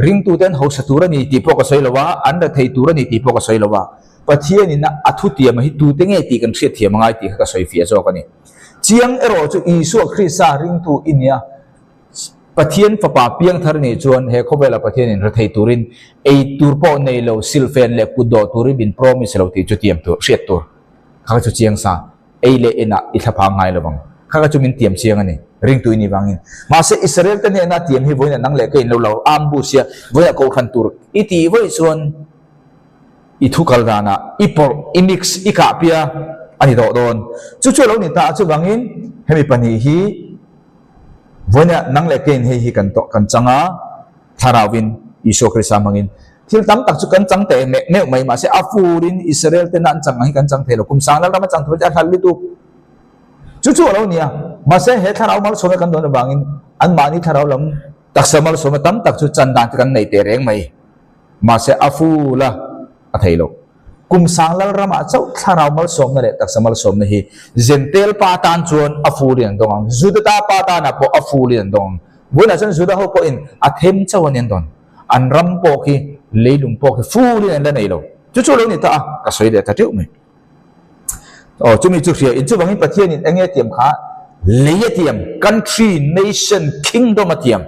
ริงตัวเด่นเขาสตูระนี่ตีพวกสวยละวะอันเดอร์ไทยตูระนี่ตีพวกสวยละวะประเทศนี้นะอัตุเตียมหิตัวเด่นไอ้ตีกันเสียเทียมง่ายตีเขาสวยเฟียโซกันนี่เจียงเอโรจูอิสุคริสต์ริงตัวอินเนียประเทศฟ้าเปียงทาร์นี่จวนเฮเขาเวลาประเทศนี้เราไทยตูรินไอ้ตูร์ปอในเราซิลเฟนเล็กกุดอตูรินบินพรอมิสเราตีจุดเทียมตัวเสียตัวเขาจะเจียงซาไอ้เล่นอิทธิพลง่ายละบังเขาจะมินเทียมเชียงอันนี้ริงตัวนี้บางอินมาเสอิสราเอลตั้งแต่นาทีมีวันนั้นนั่งเล็กอินเราอัมบูเซียวันเขาขันตัวอิที่วันส่วนอิทุกขลานะอิปอร์อิมิกส์อิกาเปียอันนี้โดนจู่ๆเราเนี่ยตาจู่บางอินให้มีปัญหาฮีวันนี้นั่งเล็กอินให้กันโตกันจังทาราวินอิสุคริสต์บางอินที่ตั้มตักจุกันจังแต่เนี่ยไม่มาเสอัฟฟูรินอิสราเอลเต็นนั่นจังให้กันจังเทโลกุมสังแล้วมาจังทุกอย่างทันลิตุจู่ๆเราเนี่ยมาเสเหตุถ้าเรามาสมัยกันโดนบางอินอันมานี่ถ้าเราลำตักสมัยสมัยตั้มตักจุจันดานกันในเตเรงไหมมาเสอัฟฟูละอะไรโลกุมสังแล้วเรามาเจ้าถ้าเรามาสมัยนั่นแหละตักสมัยสมัยนี้เจนเทลปาตานชวนอัฟฟูเรียนดงจุดตาปาตานะพออัฟฟูเรียนดงวันนั้นฉันจุดเขาพออินอัฐิมเจ้าวันนี้ดงอันรำพอกีเลยลุงพอกีฟูเรียนแล้วไหนโลจู่ๆเราเนี่ยตากระสวยเด็ดตาเดียวไหมจุดมีจุดเสียอินจุดบางทีประเทศนี้เองเตรียมขาเลยเตรียม country nation kingdom เตรียม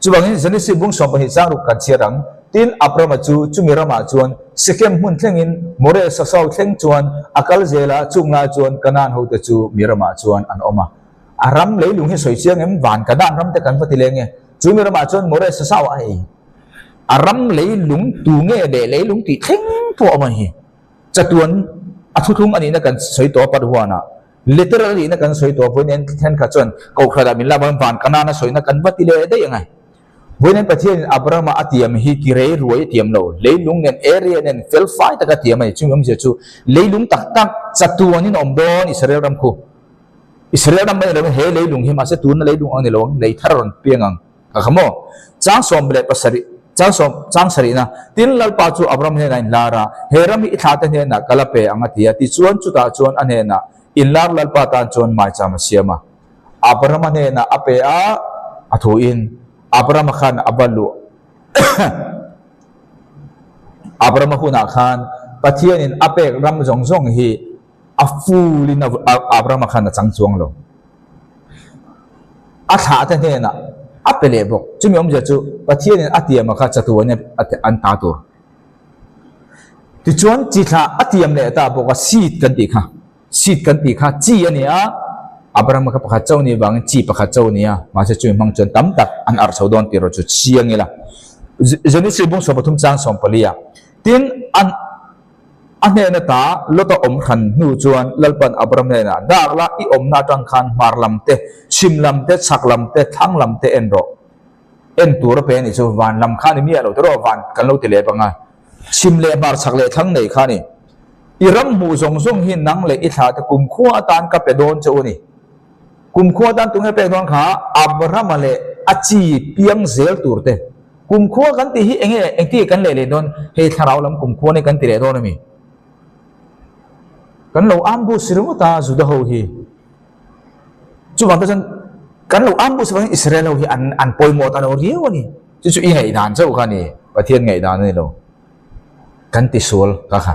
จุดบางทีฉันนี่สิบุ้งสมบัติสร้างรูปการเชียรังตินอัปรมาจูจุมีรามาจวนสเกมหุ่นเท่งอินโมเรสสาวเท่งจวนอากาลเจล่าจุงลาจวนกันนันหูตจูมีรามาจวนอันออกมาอารำเลยลุงให้สวยเชียงเอ็มหวานกันนันรำแต่กันพัติเลงเงี้ยจูมีรามาจวนโมเรสสาวไออารำเลยลุงตูเงี้ยเดเลยลุงตีเท่งพวกมันเฮจัตุนอัทุทุงอันนี้นักการสวยตัวปัดหัวนะ literally นักการสวยตัวพวกนี้แทนขัดจนกูขนาดมิลลาบันฟานกันน่าสวยนักการวัดที่เลยได้ยังไงพวกนี้ประเทศอับราฮัมอัตยามฮิกิเรย์รวยเทียมเราเลยลุงเงินเอเรียเงินเฟลไฟตะกัดเทียมไอ้ชุ่มยมเจ้าชูเลยลุงตักตักจัตุวันนี้นอมโดนอิสราเอลรำคูอิสราเอลรำไม่เลยเฮ้เลยลุงเฮมาเสตุนเลยลุงอันนี้ลงเลยทารอนเปียงังขโมจ้างสมเด็จปัสริจ้างสรินะตินลัลปาจูอับราฮัมเนี่ยนลาระเฮรามีอิทาตันเนี่ยนะกะลาเปอังอาทิยาติชวนจุดาชวนอันเนี่ยนะอินลาร์ลัลปาตานชวนมาจามาเสียมาอับราฮัมเนี่ยนะอเปอาอัฐุอินอับราฮัมขันอับลูอับราฮัมขุนขันประเทศนี้อเปกรำจงฮี a fulin Abraham khan chang chuang lo a tha te ne na a pele bok chumi om ja chu pathian in atiam kha chatu ne an ta tur ti chuan chi tha atiam le ta bok a seed kan ti kha chi ania Abraham ka pakhat chau ni wang chi pakhat chau nia ma se chumi mang chon tam tak an ar chaudon ti ro chu chiang ila Genesis bung so pathum chang som palia tin an ane na ta lota om khan nu chuan lalpan Abraham ne na dak la I om na tang khan marlam te simlam te saklam te thanglam te enro en tur pe ni chu van lam khan mi alo tro van kan lo ti le panga sim le mar sak le thang nei khani iram mu zong zong hin nang le I tha ta kum khuwa tan ka pe don chu ni kum khuwa tan tung he pe don kha Abraham le achi piang zel tur te kum khuwa kan ti hi eng ti kan le don he tharau lam kum khuwa ne kan ti le don mi kan lo ambu sirumu ta juda ho hi chu wang ta jan kan lo ambu sirumu Israel ho hi an poi mo ta no riu ni chu I ngai dan chau kha ni pathian ngai dan ni lo kan ti sul ka kha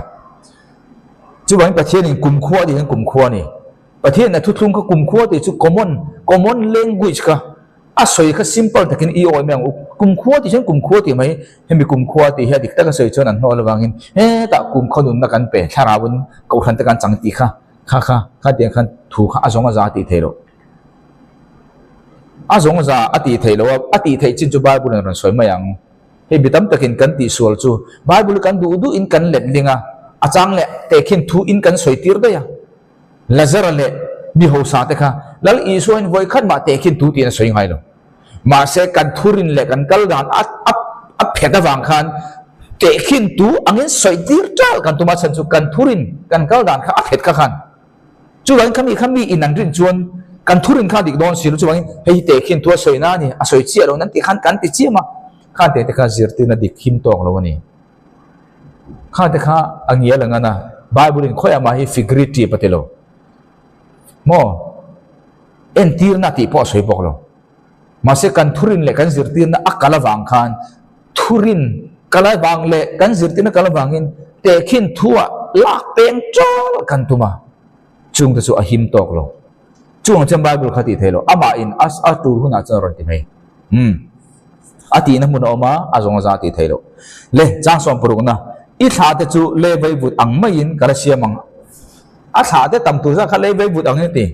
chu wang pathian in kum khuwa di kum khuwa ni pathian na thu thlung ka kum khuwa ti chu common language ka a soi ka simple takin I oi meng kum khuwa ti chen kum khuwa ti mai hemi kum khuwa ti ha dik ta ka soi chon an hol wangin he ta kum khonun na kan pe tharawun ko khan ta kan chang ti kha tiang khan thu kha azonga za ti thelo azonga za ati thelo ati thei chin chu Bible ran soi mayang he bitam takin kan ti sual chu Bible kan du in kan let linga achang le tekhin thu in kan soi tir da ya lazar le bi ho sa te kha lal I soin voi khat ma tekhin thu ti na soi ngai lo ma se kan thurin le kan kal dan a pheta wang khan tekhin tu angin soi tir tal kan tuma chan chu kan thurin kan kal dan kha a phet kha khan chu wang khami in an rin chuan kan thurin kha dik don sil chu wang hei tekhin tu soi na ni a soi chi ro nan ti khan kan ti chi ma kha te kha zirti na dik khim tong lo ni kha te kha angia langa na Bible in khoya ma hi figurative patelo mo en tir na ti po soi bok lo mase kan thurin le kan zirti na akala wang khan thurin kala wang le kan zirti na kala wangin tekhin thua lak peng chol kan tuma chung ta chu a him tok lo chung chem Bible khati thelo ama in as a tur huna cha ron ti mai ati na mun oma azong za ti thelo le chang som puruk na I tha te chu le vai but ang mai in kala siamang a tha te tam tu za kha le vai but ang ti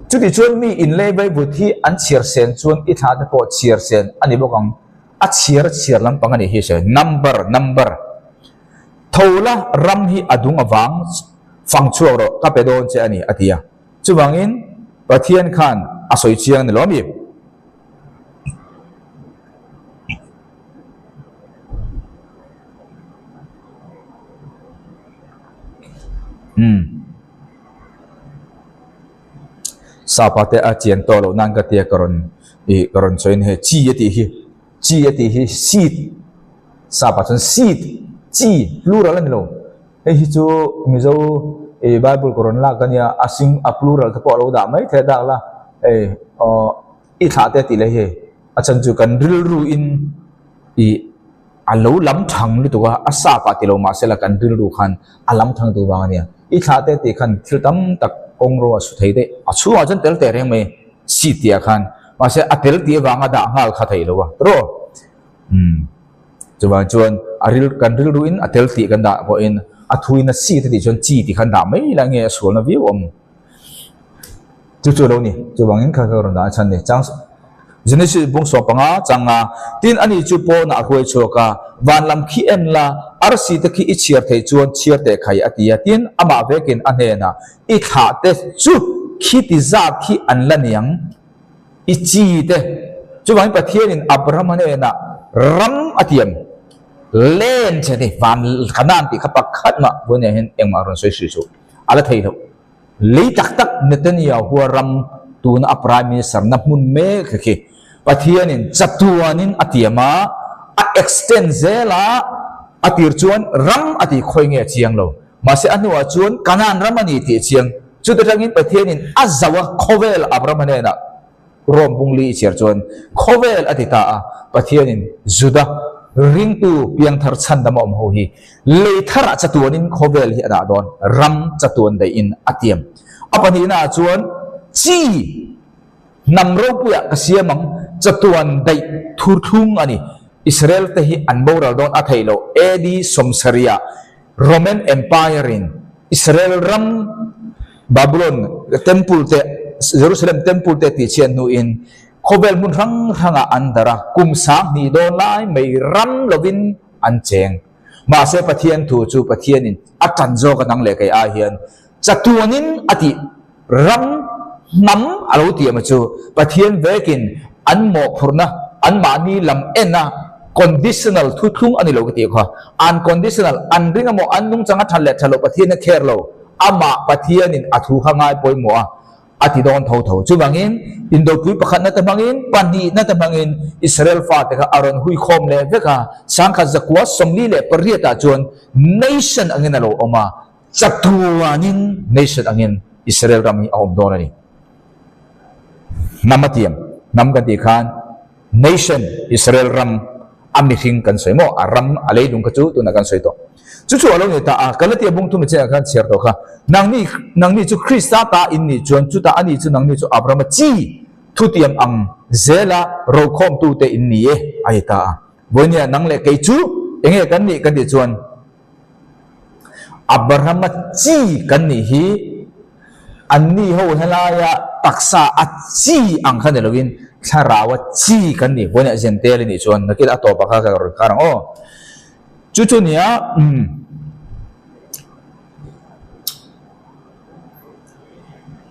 chu ti chuan mi in le vai but hi an chiar sen chuan I tha te po chiar sen ani bokang a chiar lam pang ani hi se number thola ram hi adung awang phang chuaw ro ka pe don che ani atia chuwangin pathian khan a soi chiang ni lo mi sapate a chien to lo nan ka tia karon soin he chi ati hi seed sapatun seed chi plural an lo he hi chu mizo e Bible koron la kanya asing a plural ta po lo da mai the da la I tha te ti le he a chan chu kan ril ru in I alo lam thang lu to a sa pa ti lo ma se la kan ril ru khan alam thang tu wa nia I tha te ti khan thil tam tak kong ro su thei de a chu a jan tel te reng me si tia khan ma se a tel ti wanga da ngal kha thei lo wa tro chuan aril kan ril ru in a tel ti kan da po in a thui na si ti chon chi ti khan da mai la nge sual na vi om chu lo ni chuwangin kha ron da chan ne chang Genesis bung so panga changa tin ani chu po na huai choka van lam khi en la arsi te khi I chiar thei chuan chiar te khai atia tin ama vekin ane na I tha te chu khi ti za khi an la niang I chi te chuwang pathian in Abraham ane na ram atiam len che ni van kanan ti khapak khat ma bone hen engma ron soi su ala thei lo lei tak Netanyahu ram tun a prime minister na mun me khi pathian in chatuanin atiama a extend zela atir chuan ram ati khoi nge chiang lo ma se anwa chuan kanan ramani ti chiang chu ta tangin pathian in azawa khovel abramane na rom bungli chiar chuan khovel atita a pathian in juda ring tu piang thar chan dama ho hi le thara chatuanin khovel hi ada don ram chatuan dei in atiam apani na chuan chi nam ro puya kasiamang chatuan dei thur thung ani Israel te hi anboral don athailo edi somsaria Roman Empire in Israel ram Babylon temple te Jerusalem temple te ti chen nu in khovel mun rang ranga andara kum sang ni don lai mai ram lovin an cheng ma se pathian thu chu pathian in atan zo ka nang le kai a hian chatuanin ati ram nam alo ti ma chu pathian vekin an mo phurna an mani lam ena conditional thu thung ani lo ti kha unconditional an ringa mo an nung changa thalle thalo pathian na kher lo ama pathian in athu khangai poi mo ati don tho tho chu bangin indo pui pakhat na tamangin pandi na tamangin Israel fa te ka aron hui khom le veka sangkha zakwa somli le pariata chon nation angin alo oma chatuanin nation angin Israel rami aom donani namatiam namgati khan nation Israel ram amithing kan soimo aram alei dung ka chu tu na kan soito chu chu alo ni ta a kalati bung tu che kan share to kha nang ni chu Krista ta in ni chuan chu ta ani chu nang ni chu Abraham chi thu tiam ang zela ro khom tu te in ni e ai ta bonia nang le kai chu enge kan ni chuan Abraham chi kan ni hi anni ho helaya taksa a chi ang khan lovin tharawa chi kan ni bonia gentel ni chuan nakil ato pa kha karang o chu nia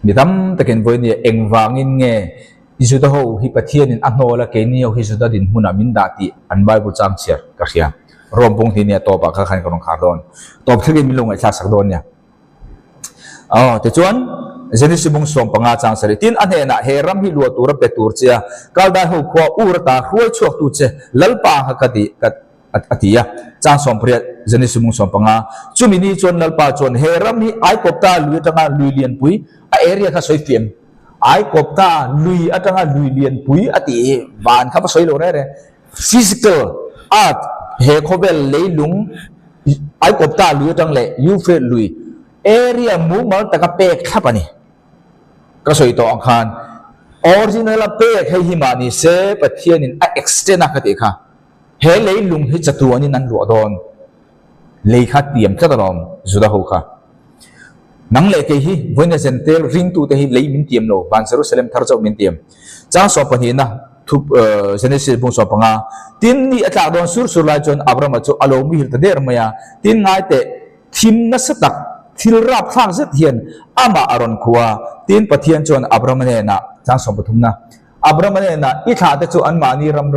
midam taken bonia engwangin nge isuda ho hi pathian in anola ke ni ho isuda din huna min dati an bible chang cher ka khia rompung thi nia to pa kha khan karong khardon top thege milong ai thla sak don nia te chuan Genesis bung som panga chang sari tin ane na heram hi luat ura petur chia kalda ho khwa urta huai chuak tu che lalpa ha kati atia chang som priya Genesis bung som panga chumini chon lalpa chon heram hi ai kopta lui tanga lui lian pui a area kha soi fiam ai kopta lui atanga lui lian pui ati van kha soi lo re physical art he khovel leilung ai kopta lui tang le you fe lui area mu mal taka pek thapani ka soi to angkhan original pek he himani se pathian in a extend a khati kha he leilung hi chatuani nan ro don lei kha tiam tladom zuda ho kha nang le ke hi voina gentel ring tu te hi lei min tiam lo ban Jerusalem tharjau min tiam cha so pani na thu Genesis bung so panga tin ni atla don sur lai chon Abraham chu alo mi hil ta der maya tin ngai te thim na satak thil rap thang zet hian ama aron khuwa tin pathian chon Abraham ne na chang som pathum na Abraham ne na I tha te chu an mani ram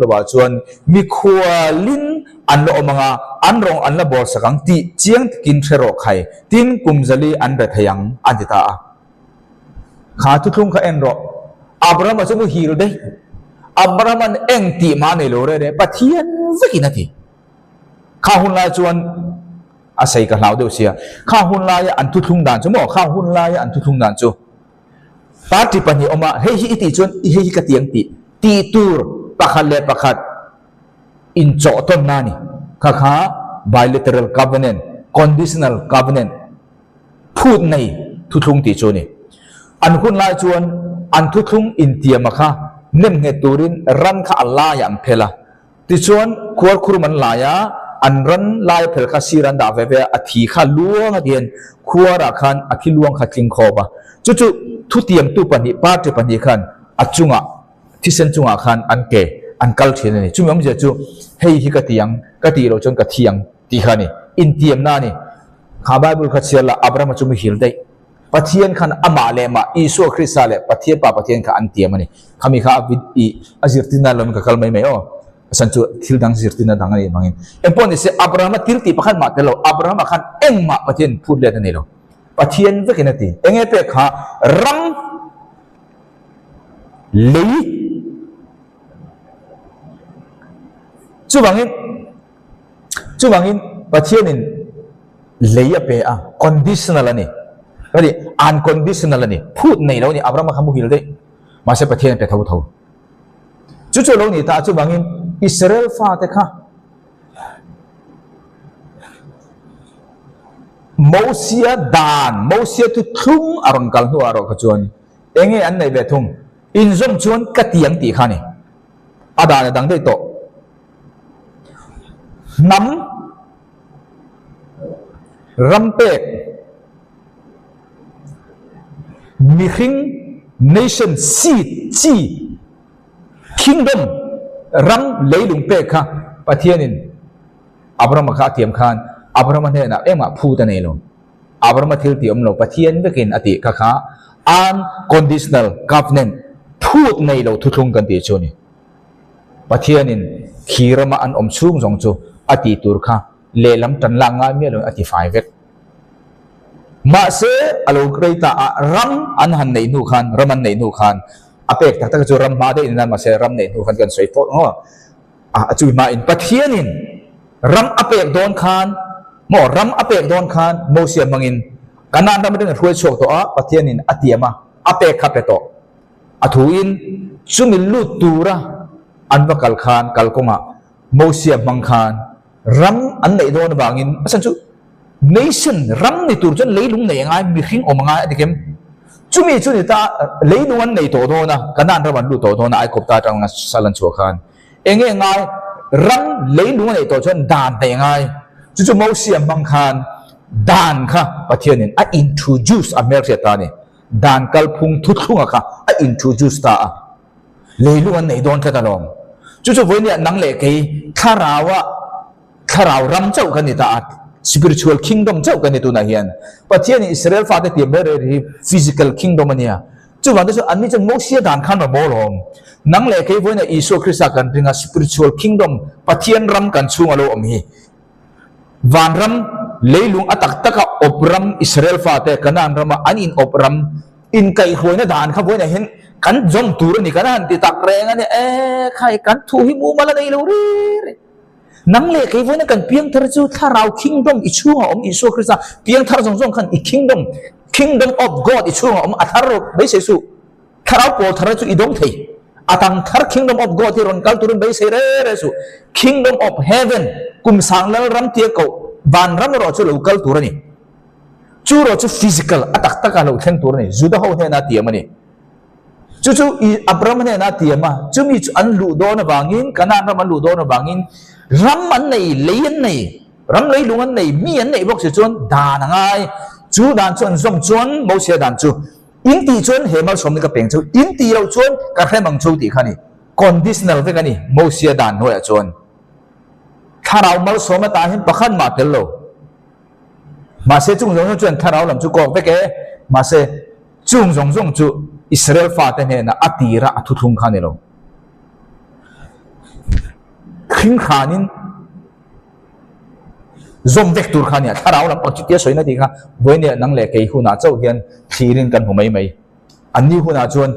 rowa chuan mi khualin an lo manga an rong an la bor sakang ti chiang kin thero khai tin kumzali an ra thayang adita kha tu thung kha en ro Abraham chu mu hil dei Abraham an eng ti ma ne lo re pathian zakina ti kha hun la chuan asai ka hlau deuh sia kha hun la ya an thu thung dan chu mo kha hun la ya an thu thung dan chu party pani oma hei hi ti chuan hei ka tiang ti tur pakhat le pakhat in cho ton nani kha bilateral covenant conditional covenant phut nei thu thung ti chu ni an hun la chuan an thu thung in tiama kha nem nge turin ran kha Allah ya am phela ti chuan khur khur man la ya an ran lai phel kha siran da ve athi kha luang adian khuara khan athi luang kha tling khoba chu thu tiam tu pani party pani khan achunga thisen chunga khan an ke an kal thien ni chumyam je chu hei hi ka tiang ka ti ro chon ka thiang ti khani in tiam na ni kha bible kha chiala Abraham chu mi hil dei pathian khan ama le ma isu Krista le pathian kha an tiam ani khami kha i azirtina lom ka kal mai mai o sanchu thil dang zirtina dang ani mangin empon se Abraham tirti pakhan ma telo Abraham khan eng ma pathian phut le ni lo pathian vekinati enge pe kha ram lei chu bangin pathian in lei a pe a conditional ani ri unconditional ani phut nei lo ni Abraham khamu hil dei ma se pathian pe thau chu lo ni ta chu bangin Israel fa te kha Mosia dan Mosia tu thung aron kal nu aro ka chuan enge an nei ve thung in zom chuan ka tiang ti khani ada na dang dei to nam rampek mihing nation seed chi kingdom ram leilung pe kha pathianin Abraham kha tiam khan Abraham ne na ema phu ta nei lo Abraham thil ti om lo pathian bekin ati ka kha unconditional covenant phut nei lo thuthung kan ti chu ni pathianin khirama an om chung jong chu ati tur kha lelam tan langa me lo ati fai vek ma se alo kreita ram an han nei nu khan raman nei nu khan apek tak tak chu ram ma de in ma se ram nei nu khan kan soi pho ho chu ma in pathianin ram apek don khan mo ram apek don khan mo sia mangin kanan ram ding ruai chok to a pathianin atiama apek khapeto athuin chumil lu tura anwakal khan kalkonga mo sia mang khan ram an nei don bangin asan chu nation ram ni tur chon leilung nei ngai mi khing omanga adikem chumi chuni ta leilung an nei to do na kanan ram lu to do na ai kop ta tang salan chu khan enge ngai ram leilung nei to chon dan nei ngai chu mo sia mang khan dan kha pathianin a introduce a mer ta ni dan kal phung thut khunga kha a introduce ta leilung an nei don ta talom chu voi ni nang le ke kharaw ram chau kan ni ta spiritual kingdom chau kan ni tu na hian pathian Israel fa te ti ber physical kingdom ania chu wan chu ani chang mo sia dan khan ma bolom nang le ke voi na Isu Christa kan ringa spiritual kingdom pathian ram kan chung alo am hi van ram leilung atak taka opram Israel fa te kanan rama anin opram in kai hoina dan kha voi na hin kan jom tur ni kanan ti tak reng ani khai kan thu hi mu mala nei lo ri nang le ke voi na kan piang thar chu tharau kingdom I chunga om Isu Christa piang thar jong jong khan I kingdom of God I chunga om athar bai se su tharau ko thar chu I dong thei atang thar kingdom of God ti ron kal turun bai se re su kingdom of heaven kum sang lal ram tie ko van ram ro chu local turani chu ro chu physical atak taka lo theng turani juda ho he na tie mani chu Abraham ne na tie ma chu mi chu an lu do na bangin kana ram an lu do na bangin ram an nei lein nei ram lei lung an nei mi an nei bok se chon da na ngai chu dan chon zom chon mo se dan chu in ti chon he mal som ni ka peng chu in ti lo chon ka khemang chu ti khani conditional ve kani mo se dan ho ya chon tharau mal som ta hin pakhan ma tel lo ma se chung jong chon tharau lam chu ko ve ke ma se chung jong chu Israel fa te ne na atira athu thung khani lo khing khanin zom vector khania tharau lam chi tia soina ti kha boine nang le ke huna chau hian thirin kan humai mai anni huna chon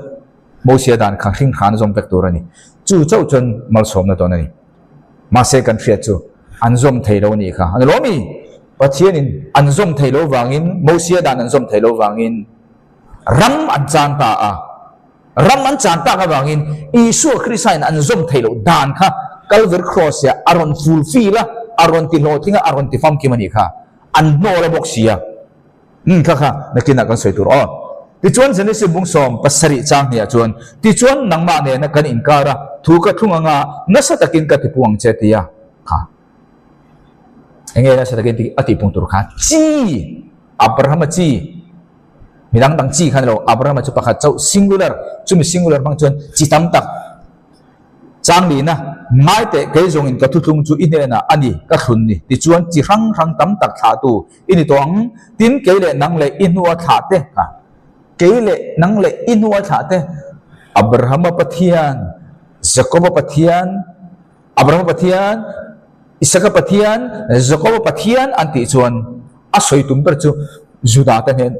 mo sia dan kha khing khan zom vector ani chu chau chon mal som na to ni ma se kan thria chu an zom theilo ni kha an lo mi pathian in an zom theilo wangin mo sia dan an zom theilo wangin ram an chan ta ram an chan ta ka wangin Isu Christa an zom theilo dan kha Calvary cross ya aron fulfill aron ti lo tinga aron ti fam ki mani kha an no la bok sia kha nakina kan soi tur ti chuan jani se bung som pasari chang ya chuan ti chuan nangma ne na kan inkara thu ka thunga nga na sa takin ka ti puang che tia kha enge na sa takin ti ati pung tur kha chi Abraham chi midang dang chi khan lo Abraham chu pakhat chau singular chumi singular bang chuan chi tam tak chang ni na mai te ke jong in ka thu thung chu ine na ani ka thun ni ti chuan chi rang tam tak tha tu ini tong tin ke le nang le inwa tha te ka ke le nang le inwa tha te Abraham pathian Jacob pathian Abraham pathian Isaac pathian Jacob pathian anti chuan a soi tum per chu juda ta hen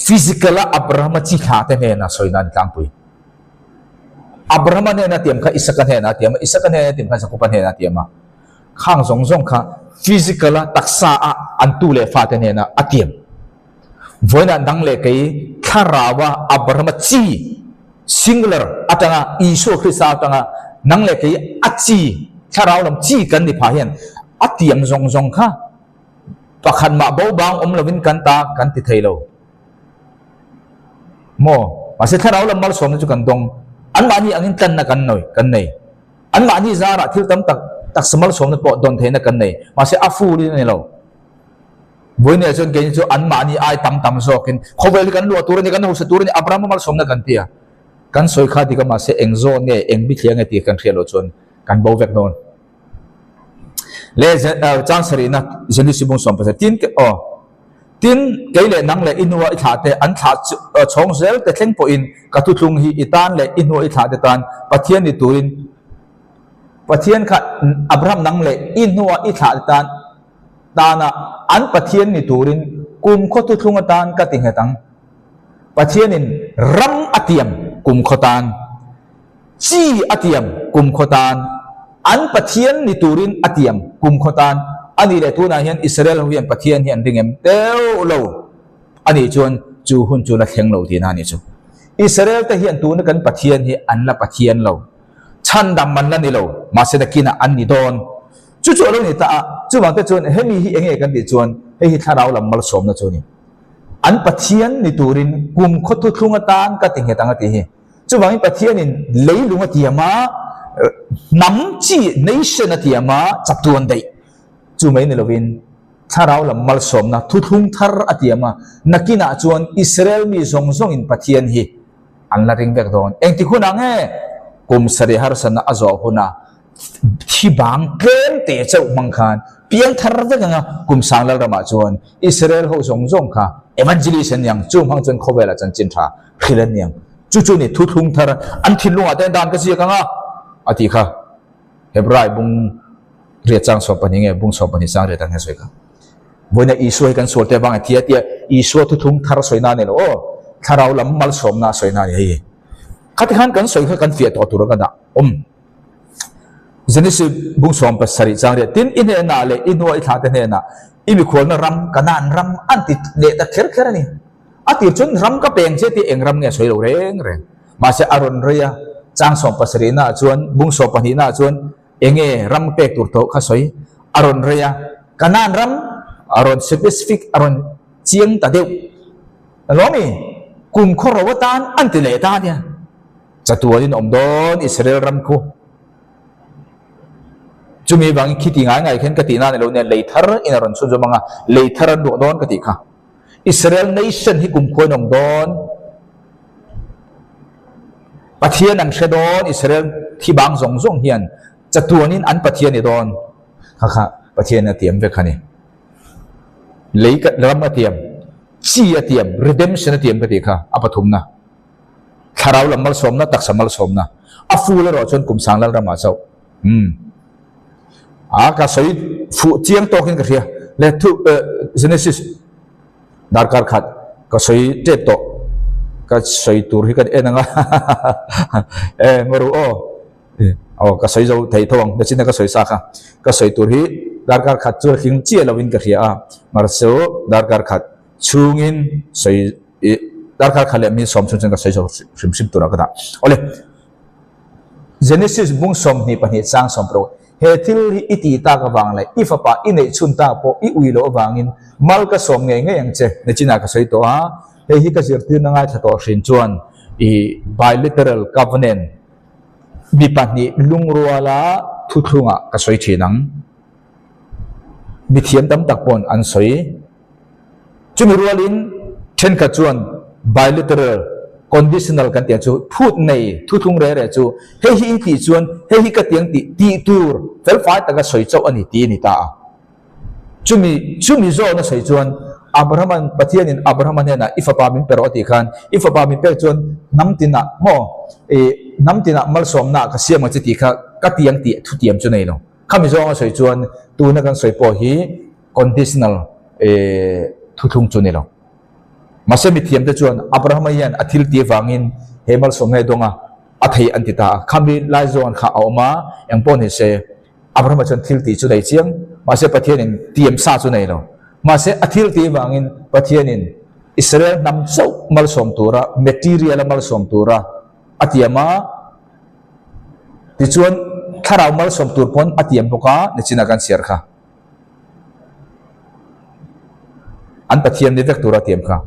physical Abraham chi tha te hen na soi na tang pui Abraham ne na tiam kha Isaac ne na tiam Isaac ne na tiam kha Jacob ne na tiam khang zong kha physical taksa antu le fa te ne na atiam voina dang le kai kharawa Abraham chi singular atanga Isu Christa atanga nang le kai achi kharau lam chi kan ni pha hian atiam zong kha pakhan ma bo bang lovin kan ta kan ti thailo mo mase tharau lam mal som chu kan dong an ma ni angin tan na kan nei an ma ni zara thil tam tak samal som na po don the na kan nei mase afu ri ne lo voi ne chon ke chu an ma ni ai tam so kin khovel kan lu tur ni kan hu sa tur ni abraham mal som na kan tia kan soi kha di ka mase engzo nge eng bi thiang ti kan khelo chon kan bo vek non le chang sari na jeni sibung som pa tin ke tin cái lệ năng lệ in hoa thả te an thả chong zel te thleng po in ka tu thung hi itan le in hoa thả te tan pathian ni turin pathian kha abraham nang le in hoa thả te tan tana an pathian ni turin kum kho tu thung tan ka ting hetang pathian in ram atiam kum khotan chi atiam kum khotan an pathian ni turin atiam kum khotan ani le tu na hian Israel hian pathian hian dingem teu lo ani chuan chu hun chu la thleng lo tin ani chu Israel ta hian tu na kan pathian hi an la pathian lo chan dam man la ni lo ma se da kina an ni don chu chu lo ni ta chu wang ta chuan he mi hi enge kan ti chuan he hi tharau lam mal som na chu ni an pathian ni turin kum kho tu thlunga tan ka ting he tang ati hi chu wang pathian in leilunga tiama nam chi nation atiama chaptuan dei chu mai ni lovin tharau lam mal som na thu thung thar atiama nakina chuan Israel mi zong in pathian hi an la ring bek don eng ti khuna nge kum sari har san azo huna thi bang ken te chau mangkhan piang thar vek nga kum sang la rama chuan Israel ho zong kha evangelization yang chu mang chen khowela chan chin tha khilan yang chu ni thu thung thar an thilunga ten dan ka sia ka nga ati kha hebrai bung riat chang so pani nge bung so pani sang re tang soi ka boina isu kan so te bang atia isu thu thung thar soina ne lo tharau lam mal som na soina ni hi khati khan kan soi kha kan fia to tur ka da jenisi bung som pa sari chang re tin in na le in wa i tha te ne na imi khol na ram kanan ram anti le ta kher ni ati chun ram ka peng che ti eng ram nge soi lo reng ma se aron ria chang som pa sari na chuan bung so pani na chuan enge ram pek tur to kha soi aron ria kanan ram aron specific aron chiang ta deu lomi kum khorowatan antile ta nia chatuanin omdon Israel ram ko chumi bang khiti ngai khen ka tina ne lo ne leithar in aron chu manga leithar do don ka ti kha Israel nation hi kum khoi nom don pathian ang shedon Israel thi bang zong hian chatuanin an pathian ni don kha pathian na tiam ve khani leika ram atiam chi atiam redemption atiam ka ti kha apathum na tharau lamal somna tak samal somna aful ro chon kum sanglal rama chau ka soi fu chiang tokin ka ria le thu Genesis darkar khat ka soi te to ka soi tur hi ka enanga ngoru ka soi zo thei thong na chin ka soi sa kha ka soi tur hi darkar khat chu hing chi lovin ka ria mar so darkar khat chungin soi darkar khale mi som chung ka soi zo sim tur ka da ole Genesis bung som ni pani chang som pro he thil hi iti ta ka wang lai ifa pa inei chun ta po I uilo wangin mal ka som nge yang che na china ka soi to ha he hi ka zir tin nga thato shin chuan bilateral covenant mi pani lungruala thuthunga ka soi thinang mi thiam tam tak pon an soi chumi rualin then ka chuan bilateral conditional kan tia chu phut nei thuthung re chu he hi ti chuan he hi ka tiang ti tur fel fai ta ka soi chau ani ti ni ta chumi zo na soi chuan Abrahaman pathianin Abrahaman hena ifa pa min pero ati khan ifa pa min pe chuan namtina mo namtina mal somna ka siam chi ti kha ka tiang ti thu tiam chu nei lo khami zo nga soi chuan tu na kan soi po hi conditional thuthung chu nei lo mase mi thiam te chuan Abraham hian athil ti wangin hemal som ngai donga athei antita khami lai zon kha awma engpon hi se Abraham chuan thil ti chu dai chiang mase pathianin tiam sa chu nei lo mase athil ti wangin pathianin Israel nam so mal som tura material mal som tura atiama ti chuan tharau mal som tur pon atiam boka ni china kan siar kha อันปะเทียนนี่เวกตัวเทียมครับ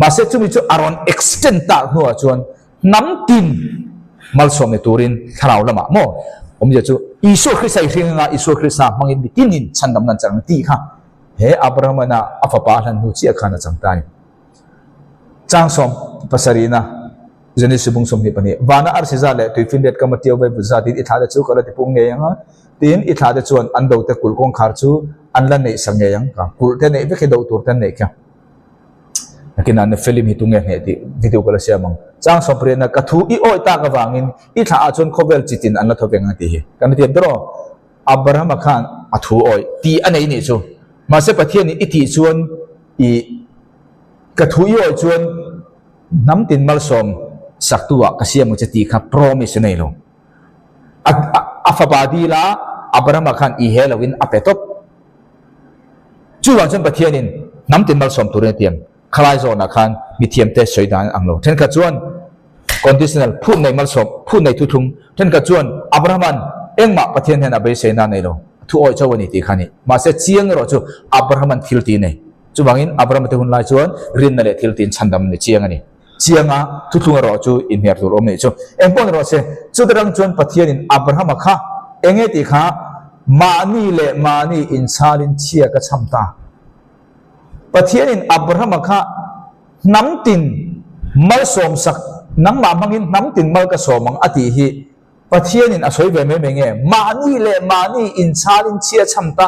มาเสร็จจุมิจุอารอนเอ็กซ์เทนต์ตาหัวจวนน้ำตินมัลสมในตัวรินทราวละมาโมผมจะจูอิสุคริสต์ไอริงงาอิสุคริสต์มังอินบิตินินฉันดำนันจังตีค่ะเฮอับราฮัมนะอัฟปาลันหูเชียขานะจังตายจังสมภาษารีนะเจนิสบุงสมนิปนีวานาอาร์ซิซาเลตุฟินเดตกามาเตียวไปบุษาติอิทาเดจูกาลติปุงเงียงตีนอิทาเดจวนอันดูเตกุลกงคาร์จูอันลันในสังเงียงครับกุลเทนในเวกดูตัวเทนในแค่นักนันฟิลิมฮิตุงเงียงเหตุวิดีโอกาลเสียมังจังสมเปรียนกระทูอีโอตากวางินอิทาอาจวนโคเวลจิตินอันละทบยังตีกันเทียบตัวอับราฮัมขันอัทูโอยตีอันไหนนี่จูมาเสพเทียนอิติจวนอีกระทูอีโอจวนน้ำตินมัลสมสักตัวกษีมันจะตีครับโปรมิสเนลอัฟบาดีลาอับราฮัมขันอีเฮลวินอัปเปตบจู่วันจันปะเทียนินน้ำตินมัลสมตัวเรียมคลายโซนขันมีเทียมเตสสวยดานอังโลเช่นกับจวนคอนดิชนัลพูดในมัลสมพูดในทุทุงเช่นกับจวนอับราฮัมเอ็งมาปะเทียนเห็นอับเบเซนาในโลทุกโอเจ้าวันนี้ตีขันนี้มาเสเชียงรอจู่อับราฮัมทิลตีเนี่ยจู่บางอินอับราฮัมที่หุ่นลายจวนรินนั่นแหละทิลตีนชันดำเนี่ยเชียงอันนี้เชียงอ่ะทุกทุกรอจู่อินเฮียร์ตัวอมเนี่ยจู่เอ็งปนรอเสจู่ตรังจวนปะเทียนินอับราฮัมข้าเอ็งตีข้ามานี่เละมานี่อินชาลินเชียกระชัมตาปะเทียนินอับราฮัมข้าน้ำตินมัลสมสักนังมามังอินน้ำตินมัลกระสมังอติหิปะเทียนินอสวยเวไม่เงี้ยมานี่เละมานี่อินชาลินเชียชัมตา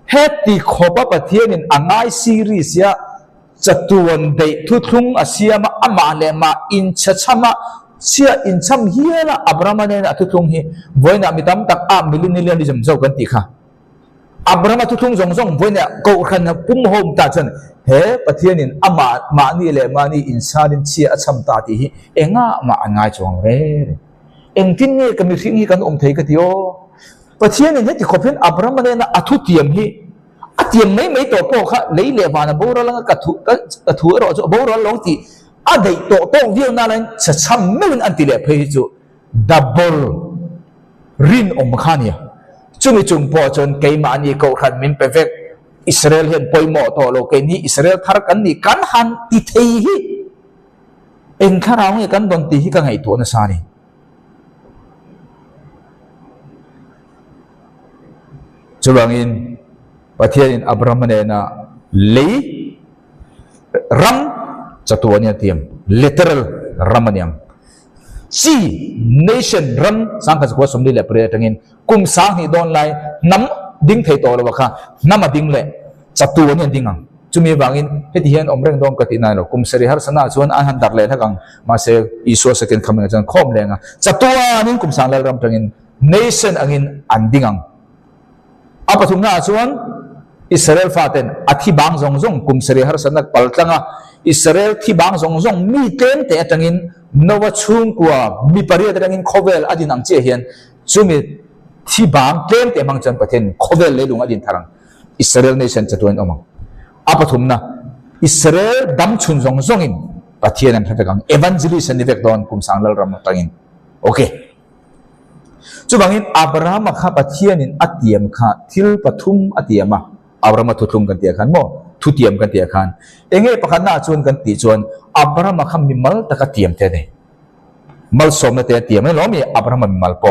เฮติขบปะเทียนินอันไอซีรีส์ยาจัตุวันเดทุทุงอาเซียมาอามาเลมาอินชัมเชียอินชัมเฮียนะอับราฮัมเนี่ยทุทุงฮีวันนี้มีตามตักมิลลิเนียลิซึมเจ้ากันติค่ะอับราฮัมทุทุงจงวันนี้กูขันปุ่มโฮมตาจันเฮปะเทียนินอามานี่เละมานี่อินชาลินเชียชัมตาติฮีเอ็งมาอันไงจงเร่เอ็งที่นี่ก็มีสิ่งที่กันอมเทกันที่โอปะเทียนินที่ขบเห็นอับราฮัมเนี่ยอัทุติยมฮีอัตยมไม่ตัวพ่อค่ะเลยเลวานะโบราณลังกัดถูรอจูโบราณลงที่อันใดตัวโตเดียวนั่นจะช้ำไม่เป็นอันที่เลวเพย์จูดับเบิลรินอมขานเนี่ยจุ่มจุ่มพอจนเกย์มันยี่เขาขันมินเปเวกอิสราเอลเห็นปอยหมอตัวโลกนี้อิสราเอลทาร์กันนี่กันหันติเทียเอ็งข้าเราเนี่ยกันโดนตีที่กันไงตัวนั่นสานี่จุบังอินประเทศอินอับราฮัมเนี่ยนะเลยรัมจัตุวเนี่ยเทียม literal รัมเนี่ยจี nation รัมสังกัดสกุลสมดีเลยประเทศนี้กุมสังหิดอนไลน้ำดิ้งเทโตเลยว่าค่ะน้ำมาดิ้งเลยจัตุวเนี่ยดิ้งอ่ะจุมีบางอินเหตุเห็นอมเร่งดองกตินายหรอกกุมสริหารสนาชวนอาหารดักเลยทั้งมาเซอิสุสกินคำนึงจังคอมเลยอ่ะจัตุวนี่กุมสังเลยรัมตรงนี้ nation อันนี้อันดิ้งอ่ะapa tu na chuan Israel faten athi bang zong zong kum seri har sanak paltanga Israel thi bang zong zong mi ten te atangin nowa chung kwa mi pari atangin khovel adin ang che hian chumi thi bang ten te mang chan pathen khovel le lung adin tharang Israel nation chatuen omang apa thum na Israel dam chun zong zong in pathian an thatakang evangelist an evek don kum sanglal ram tangin okayจุบังอินอับราฮัมข้าปะเทียนินอัตเตียมข้าทิลปทุมอัตเตียมอับราฮัมทุทุงกันเตียขันโมทุเตียมกันเตียขันเองปะขันหน้าชวนกันตีชวนอับราฮัมข้ามีมัลตะกเตียมเท่เดมัลสมเตียเตียมไม่ล้อมีอับราฮัมมีมัลโป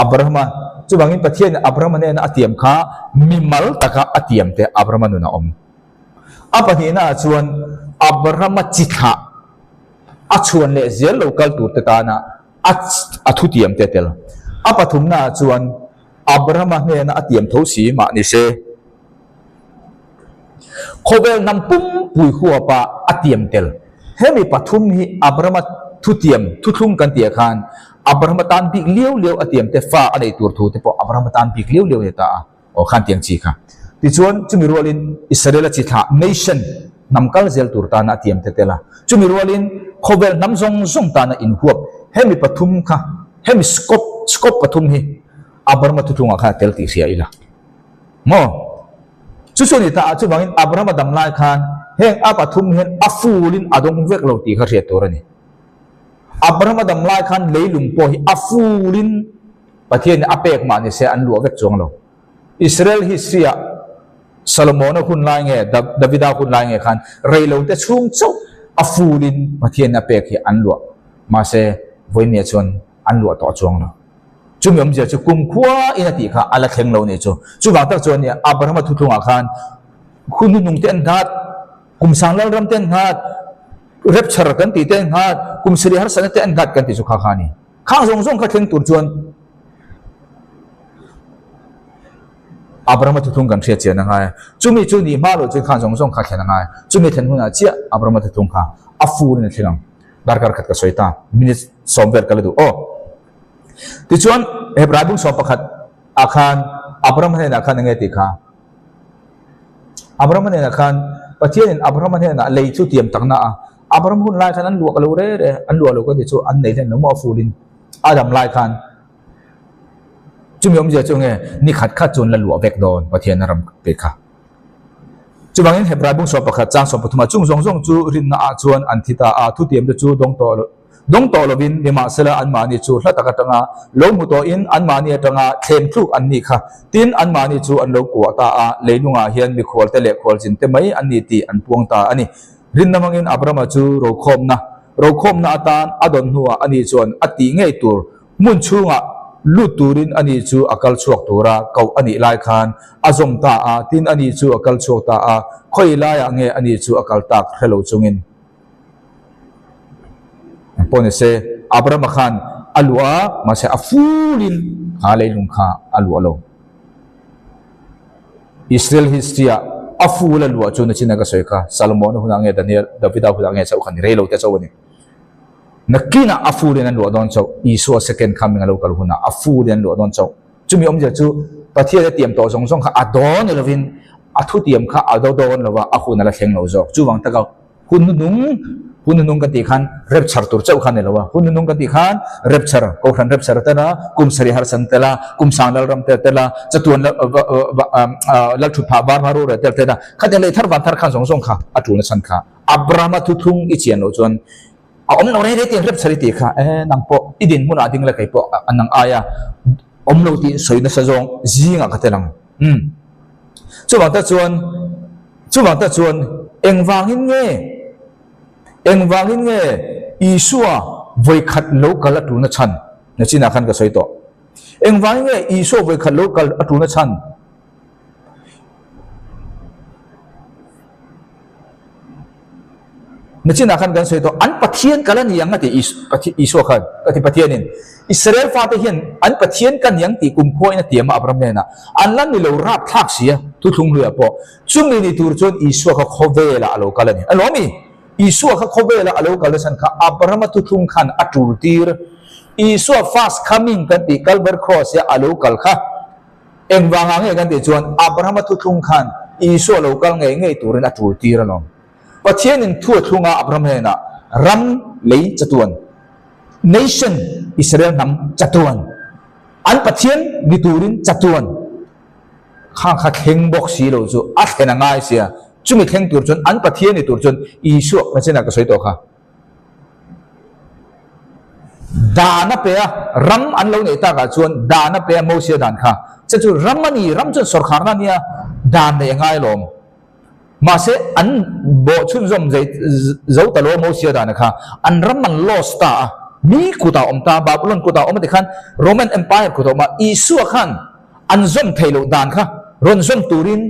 อับราฮัมจุบังอินปะเทียนอับราฮัมเนี่ยอัตเตียมข้ามีมัลตะกอัตเตียมเตอับราฮัมนุนาอมอัปะทีน่าชวนอับราฮัมจิตหะอัชวนเลเซลโลกัลตูตตานะอัทุติยมเตเตลอัปทุมนาจวนอับราฮัมเนี่ยนะอัติยมทศีมานิเซโคเวลนำปุ่มปุยหัวปะอัติยมเตลเฮมีปทุมฮีอับราฮัมทุติยมทุทุงกันเตียคานอับราฮัมตันปีกเลี้ยวเลี้ยวอัติยมเตฟ้าอะไรตัวทูเตปอับราฮัมตันปีกเลี้ยวเลี้ยวเตาโอขันเตียงจีค่ะที่จวนจุมิรวลินอิสราเอลจิตา nation นำกัลเซลตูร์ตานะอัติยมเตเตละจุมิรวลินโคเวลนำซงตานะอินหัวเฮมิปทุมค่ะเฮมิสกอปปทุมฮีอับราฮัมทุทุงอาคาเตลติเสียอีละโมชุดนี้ตาจุบังอินอับราฮัมดำลายคานเฮงอัปทุมเฮนอัฟูลินอดงเวกเราตีเขาเสียตัวนี่อับราฮัมดำลายคานเลยลุงโปฮีอัฟูลินประเทศนี้อเปกมาเนี่ยเสียอันหลวงเวกจวงเราอิสราเอลฮิเสีย Solomon hun lai nge Davida hun lai nge khan reilo te chung chau afulin pathian na pek hi anlo ma se voine chon anlo to chong lo chumi om je chu kum khwa ina ti kha ala thleng lo ni chu chu ba tak chon ni Abraham thu thunga khan khun nung ten hat kum sanglal ram ten hat rep char kan ti ten hat kum sri har san ten hat kan ti chu kha khani khang zong zong kha thleng tur chon Abraham thu thung kan thia che na ngai chumi chu ni ma lo chu khang zong zong kha thena ngai chumi then huna chia Abraham thu thung kha afu ni thlang darkar khat ka soita minute somber kala du oh ti chuan Hebrai bung so pakhat akhan Abraham ne na khan nge ti kha Abraham ne na khan pathian Abraham ne na lei chu tiam takna a Abraham hun lai khan an luak lo re an luak lo ka ti chu an nei then no mo fulin Adam lai khan chumi om je chu nge ni khat khat chun la luak vek don pathian ram pe kha chu bangin Hebrai bung so pakhat chang so pathuma chung zong zong chu rin na a chuan an thita a thu tiam de chu dong to lovin ni ma sela an mani chu hla taka tanga lo mu to in an mani atanga thlem thluk an ni kha tin an mani chu an lo kwa ta a leinunga hian mi khol te le khol jin te mai an ni ti an puang ta ani rin namangin Abraham chu ro khom na atan adon huwa ani chuan ati ngei tur mun chunga lu turin ani chu akal chuak tura kau ani lai khan azom ta a tin ani chu akal chuak ta a khoi lai a nge ani chu akal tak hello chungin pone se Abraham khan alwa ma se afulin halai lung kha alwa lo Israel history aful alwa chu na china ka soika Solomon huna nge Daniel Davida huna nge chau khan reilo te chau ni nakina afulin alwa don chau isu second coming alo kal huna afulin alwa don chau chumi om je chu pathia tiam to song song kha adon lovin athu tiam kha ado don lova ahuna la thleng lo zo chu wang ta ka hun nung ka ti khan rep char tur chau khan lo wa hun nung ka ti khan rep char ko khan rep char ta na kum sari har san tela kum sangal ram te la chatuan la thu pha bar haru re te da kha de le thar ban thar khan song song kha atu na san kha Abraham thu thung I chian lo chon om no re ti rep chari ti kha nang po idin mun ading la kai po anang aya om lo ti soina sa jong jinga ka te lang chu ba ta chuan engwangin nge Isua voi khat local atu na chan na china khan ka soito engwangin nge Isua voi khat local atu na chan na china khan kan soito an pathian kalan yang ati Isua khan ati pathianin Israel fa te hian an pathian kan yang ti kum khoi na tiama Abraham ne na an lan ni lo rap thak sia tu thung hlua po chumi ni tur chon Isua ka khovela alo kalani alomi Isua ka khovela alo kalasan ka Abraham tu thung khan atul tir Isua fast coming kan ti Calvary cross ya alo kal kha engwanga nge kan ti chuan Abraham tu thung khan Isua lo kal nge turin atul tir alom pathian in thu thunga Abraham he na ram lei chatuan nation Israel nam chatuan an pathian ni turin chatuan kha kheng bok si lo chu a thena ngai sia chumi kheng tur chon an pathian ni tur chon Isua na chena ka soito kha dana pe ram an lo nei ta ka chuan dana pe mo sia dan kha chu ram ani ram chon sarkar na nia dan ne ngai lom ma se an bo chun zom zo ta lo mo sia dan kha an ram man lost ta mi kuta omta Babylon kuta omati khan Roman Empire kuta ma Isua khan an zom thailo dan kha ron zom turin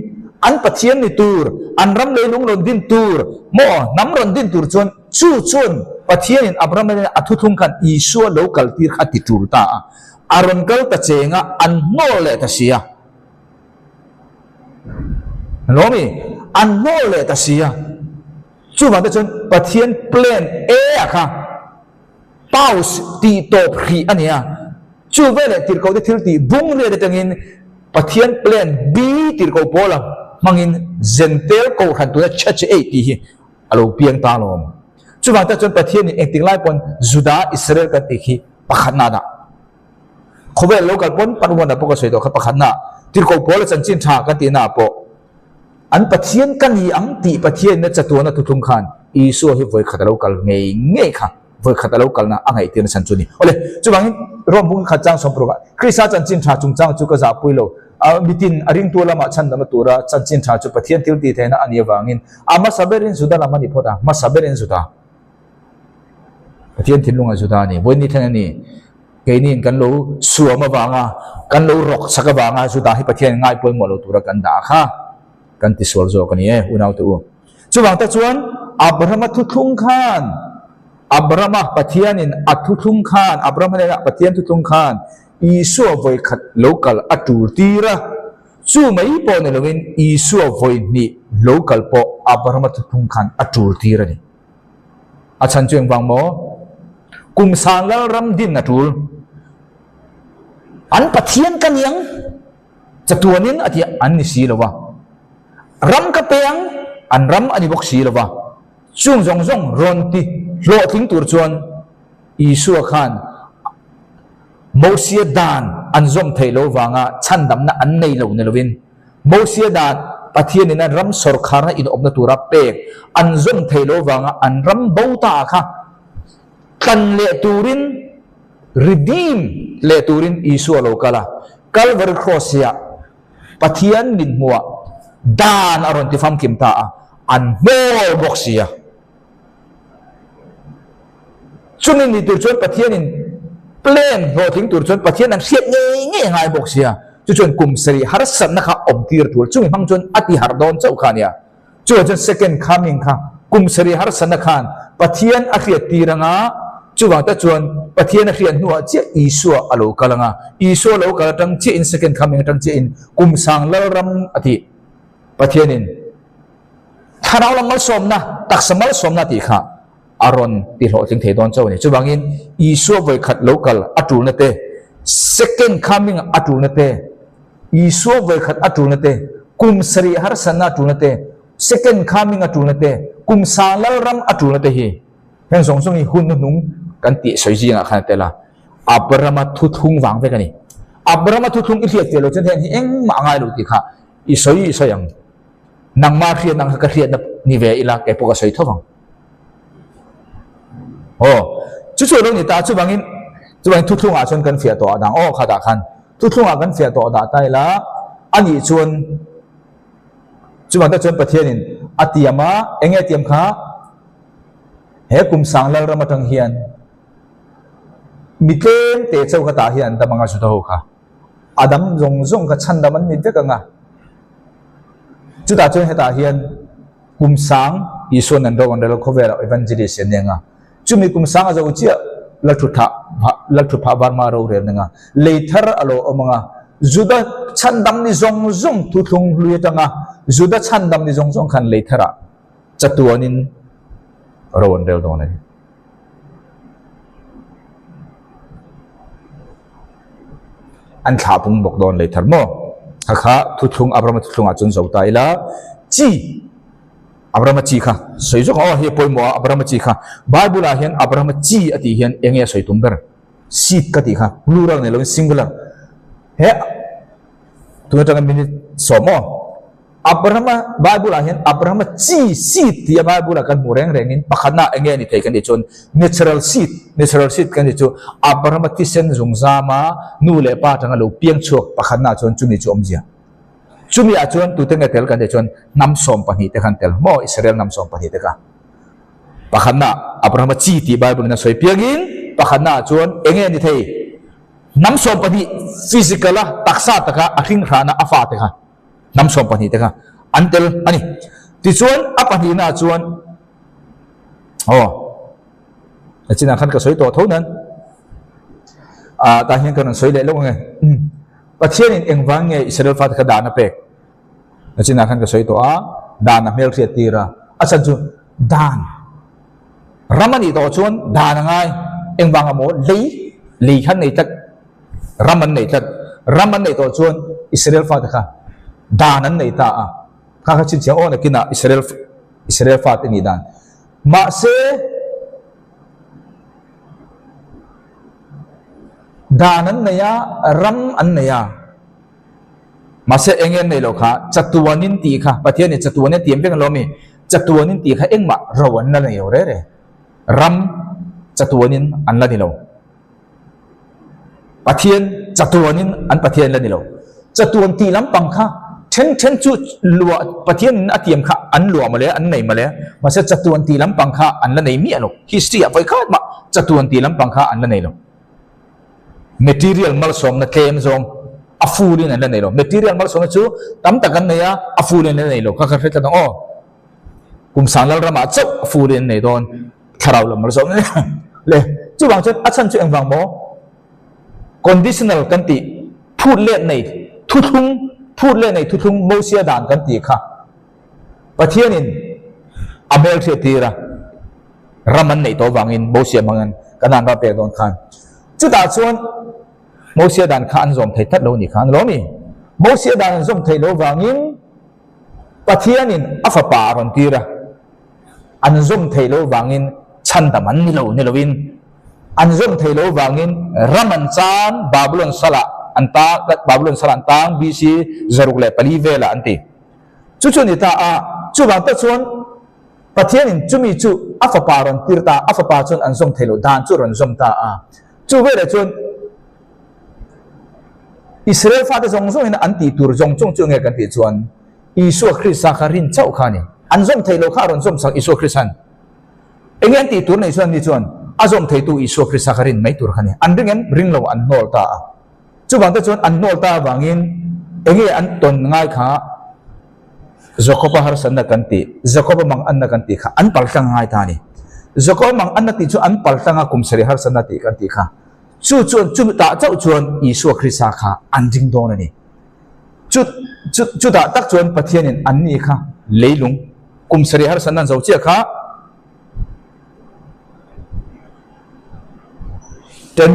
an pathian ni tur an ram le lung ron din tur mo nam ron din tur chon chun pathian in Abraham ne athu thung khan Isua local tir khati tur ta aron kal ta chenga an no le ta sia lomi an no le ta sia chu ma ta chon pathian plan a kha paus ti top khi ania chu vele tir ko de thil ti bung re de tangin pathian plan b tir ko pola mangin zentel ko khan tu chach e ti hi alo piang ta lom chu ma ta chon pathian ni acting lai pon Juda Israel ka ti hi pakhatna da khobe local pon panwan da po ka soito kha pakhatna tir ko pola chan chin tha ka ti na po an pathian kan hi ang ti pathian na chatuana tu thum khan Isua hi voi khat local ngei kha voi khat local na angai tin san chuni ole chu bang rom bung khat chang som pro ka krisa chan chin tha chung chang chu ka za puilo bitin aring tu lama chan dama tura chan chin tha chu pathian til ti thena ani wangin ama saberin suda lama ni phoda ma saberin suda pathian thilunga suda ni boini thang ni keinin kan lo suama wanga kan lo rok saka wanga suda hi pathian ngai poi mo lo tura kan da kha kan ti sol zo kan ye unau tu chuwang ta chuan Abraham thu thung khan Abraham pathian in athu thung khan Abraham le pathian thu thung khan Isu voi khat local atur tira chu mai po ne lovin Isu voi ni local po Abraham thu thung khan atur tira ni achan chueng wang mo kum sang la ram din atur an pathian kan yang chatuanin ati an ni si lawa ram ka peang an ram ani bok si lawa chung jong jong ron ti lo thing tur chuan Isu khan Mosia dan anzom thailo wanga chandam na an nei lo ne lovin Mosia dan pathian in ram sarkar na in obna tura pe anzom thailo wanga an ram bauta kha kan le turin redeem le turin Isu lo kala Calvary cross ya pathian nin muwa dan aron ti fam kim ta an mol boxia chunin ni tur chon pathian in plan ho thing tur chon pathian an siat nge ngai bok sia chu chon kum sari har san na kha om tir tur chung hang chon ati har don chau khania chu chon second coming kha kum sari har san na khan pathian a khiat tiranga chu wa ta chon pathian a khiat nuwa che Isu alo kalanga Isu lo kal tang che in second coming tang che in kum sang lal ram ati pathian in tharau lam mal som na tak samal som na ti kha aron ti lo ting thei don chaw ni chuwangin Isu voi khat local atul na te second coming atul na te Isu voi khat atul na te kum sari har sana atul na te second coming atul na te kum salal ram atul na te hi heng song song hi hun nung kan ti soi ji nga khan te la Abraham thu thung wang ve kani Abraham thu thung i thiat te lo chen hen hi eng ma ngai lo ti kha i soi yang nang ma khiat nang ka khiat ni ve ila ke po ka soi thawang chu lo ni ta chu bangin thu thunga chon kan fia to adang khada khan thu thunga kan fia to da tai la ani chon chu bang ta chon pathian in atiama enge tiam kha he kum sang lal ram atang hian mitlem te chau kha ta hian ta manga su tho kha adam zong zong ka chan da man ni te ka nga chu ta chon he ta hian kum sang Isu nan do on dal khover evangelist ne nga chumi kum sang azo chia lathu pha bar ma ro re nga leithar alo omanga juda chandam ni zong zong thu thung lui tanga juda chandam ni zong zong khan leithara chatuanin ron del do ne an thapung bok don leithar mo kha thu thung Abraham thu thung a chun zo taila chi Abraham chi kha soi jo he poi mo Abraham chi kha Bible a hian Abraham chi ati hian enge soi tum ber seed ka ti kha plural ne lo singular he tu ta minute so mo Abraham Bible a hian Abraham chi seed ti Bible kan mureng rengin pakhana enge ni thei kan ni chon natural seed kan ni chu Abraham ti sen zung zama nu le pa tanga lo piang chuak pakhana chon chumi chu omjia chumi a chuan tu teng tel kan de chuan nam som pani te kan tel mo Israel nam som pani te ka pakhanna Abraham chi ti Bible na soi piagin pakhanna chuan enge ni thei nam som pani physical la taksa taka athing rana afa te ka nam som pani te ka antel ani ti chuan apani na chuan achina khan ka soi to thonan ta hian kan soi le lo nge pathian in engwang nge Israel fat kha dana pe achina khan ka soi to dana mel khriat tira acha chu dan ramani to chon dan ngai engwang amo lei khan nei tak raman nei to chon Israel fat kha danan nei ta kha chin che on kina Israel fat ni dan ma se danan naya ram an naya mase engen nei lo kha chatuanin ti kha pathian ni chatuanin tiam beng lo mi chatuanin ti kha engma rawan na nei re ram chatuanin an la ni lo pathian chatuanin an pathian la ni lo จะตัวนตีลำปังค่ะเช่นจุลัวประเทศอัตยมค่ะอันลัวมาเลยอันไหนมาเลยมาเสจะตัวนตีลำปังค่ะอันละไหนมีอะไรฮิสตรีไปคาดมาจะตัวนตีลำปังค่ะอันละไหนหรอ material มาส่งนะเคมส่งอัฟูลินอันละไหนหรอ material มาส่งนะจูตั้มตะกันเนี่ยอัฟูลินอันละไหนหรอก็คือเรื่องอ๋อกุมสารเราละมาเจ้าอัฟูลินในตอนคาราวละมาส่งเนี่ยเลยจูบางจุดอัศจรรย์จุดอันบางโม conditional กันติพูดเล่นในทุกพูดเล่นในทุกโมเสียดานกันตีค่ะประเทศนี้อเมริกาตีระรามันในตัววางินโมเสียมังงันกันนั่นมาเปิดโดนขันจุดอาส่วนโมเสียดานขันส่งไทยทัดโลนี่ขันโลนี่โมเสียดานส่งไทยโลวางินประเทศนี้อัฟปารันตีระอันส่งไทยโลวางินชันตมันนี่โลวินอันส่งไทยโลวางินรามันจานบาบิโลนสละอันตาบาบิโลนสลันตางบีซีจารุกเลปลีเวล่ะอันที่จุนี่ตาจุบางตัวส่วนประเทศนี้จุมีจุอัฟปารันติร์ตาอัฟปาส่วนอันส่งเทโลดานจุรันส่งตาจุเวลส่วนอิสราเอลฟาดส่งส่งอันที่ตัวส่งจุเงกันที่ส่วนอิสุคริสต์สักรินเจ้าข้านี่อันส่งเทโลข้ารันส่งสักอิสุคริสต์เองอันที่ตัวในส่วนนี้ส่วนอันส่งเทตูอิสุคริสต์สักรินไม่ตัวข้านี่อันเรื่องริงเราอันโนลตาจุบางตัวส่วนอันโนลตาบางินเองอันตนง่ายข้าJacob harus anda ganti, Jacob mang anda ganti kah, an paltang ngai tani. Jacob mang anda tisu an paltang akum seri harus anda ganti kah. Cu tak cau cuan Yesus Kristus kah anjing dona ni. Cu tak cuan patianin an ni kah leilung kum seri harus anda jauh cia kah. 10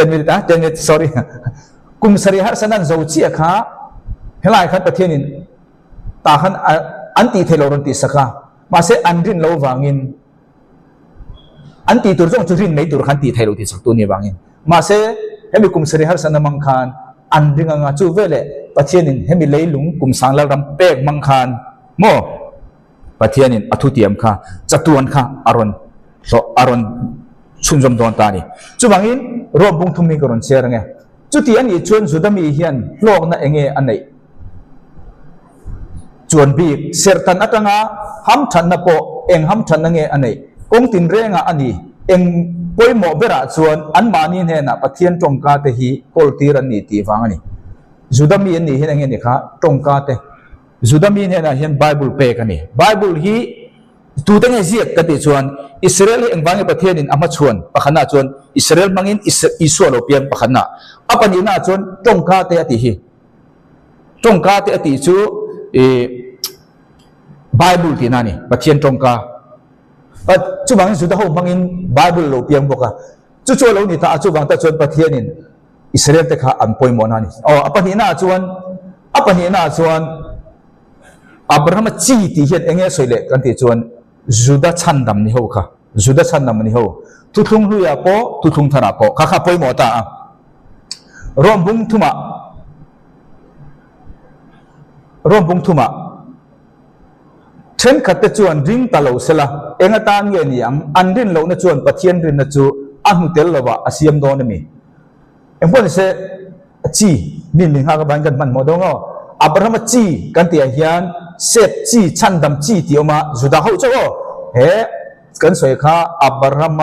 minit sorry. Kum seri harus anda jauh cia kah. Helai kan patianin tahan anti teloran ti saka masih andrin lo wangin anti turjong turin mai turkan ti telo ti saktu ni wangin masih hemi kum seri har sana mangkhan andring nga chu vele pathianin hemi leilung kum sangla ram pek mangkhan mo pathianin athutiam kha chatuan kha aron chunjom don ta ni chu wangin ro bung thumi koron cher nge chu ti ani chun judami hian lok na enge anei chuan bi sertan atanga ham than na po eng ham than nge anei kong tin renga ani eng poimo bera chuan an mani he na pathian tongka te hi koltir an ni ti wangani judami an ni hen nge ni kha tongka te judami he na hian bible pe kani bible hi tu te nge ziak ka ti chuan israel eng wangi pathian in ama chuan pakhana chuan israel mangin isu lo pian pakhana apani na chuan tongka te ati hi tongka te ati chu Bible ti nani pathian tongka pat chu bang su da ho mangin Bible lo piang boka chu chu lo ni ta chu bang ta chuan pathianin Israel te kha an poimo nani apani na chuan Abraham chi ti hian enge soile kan ti chuan juda chandam ni ho kha juda chandam ni ho tuthung luya po tuthung thara po kha poimo ta rombung thuma chen khatte chuan ring talo sela enga tan nge niang andin lo na chuan pathian rin na chu anu tel lawa asiam don mi empon se chi min ha ka ban kan man modongo abraham chi kan ti hian set chi chandam chi ti oma juda ho chawo he kan soi kha abraham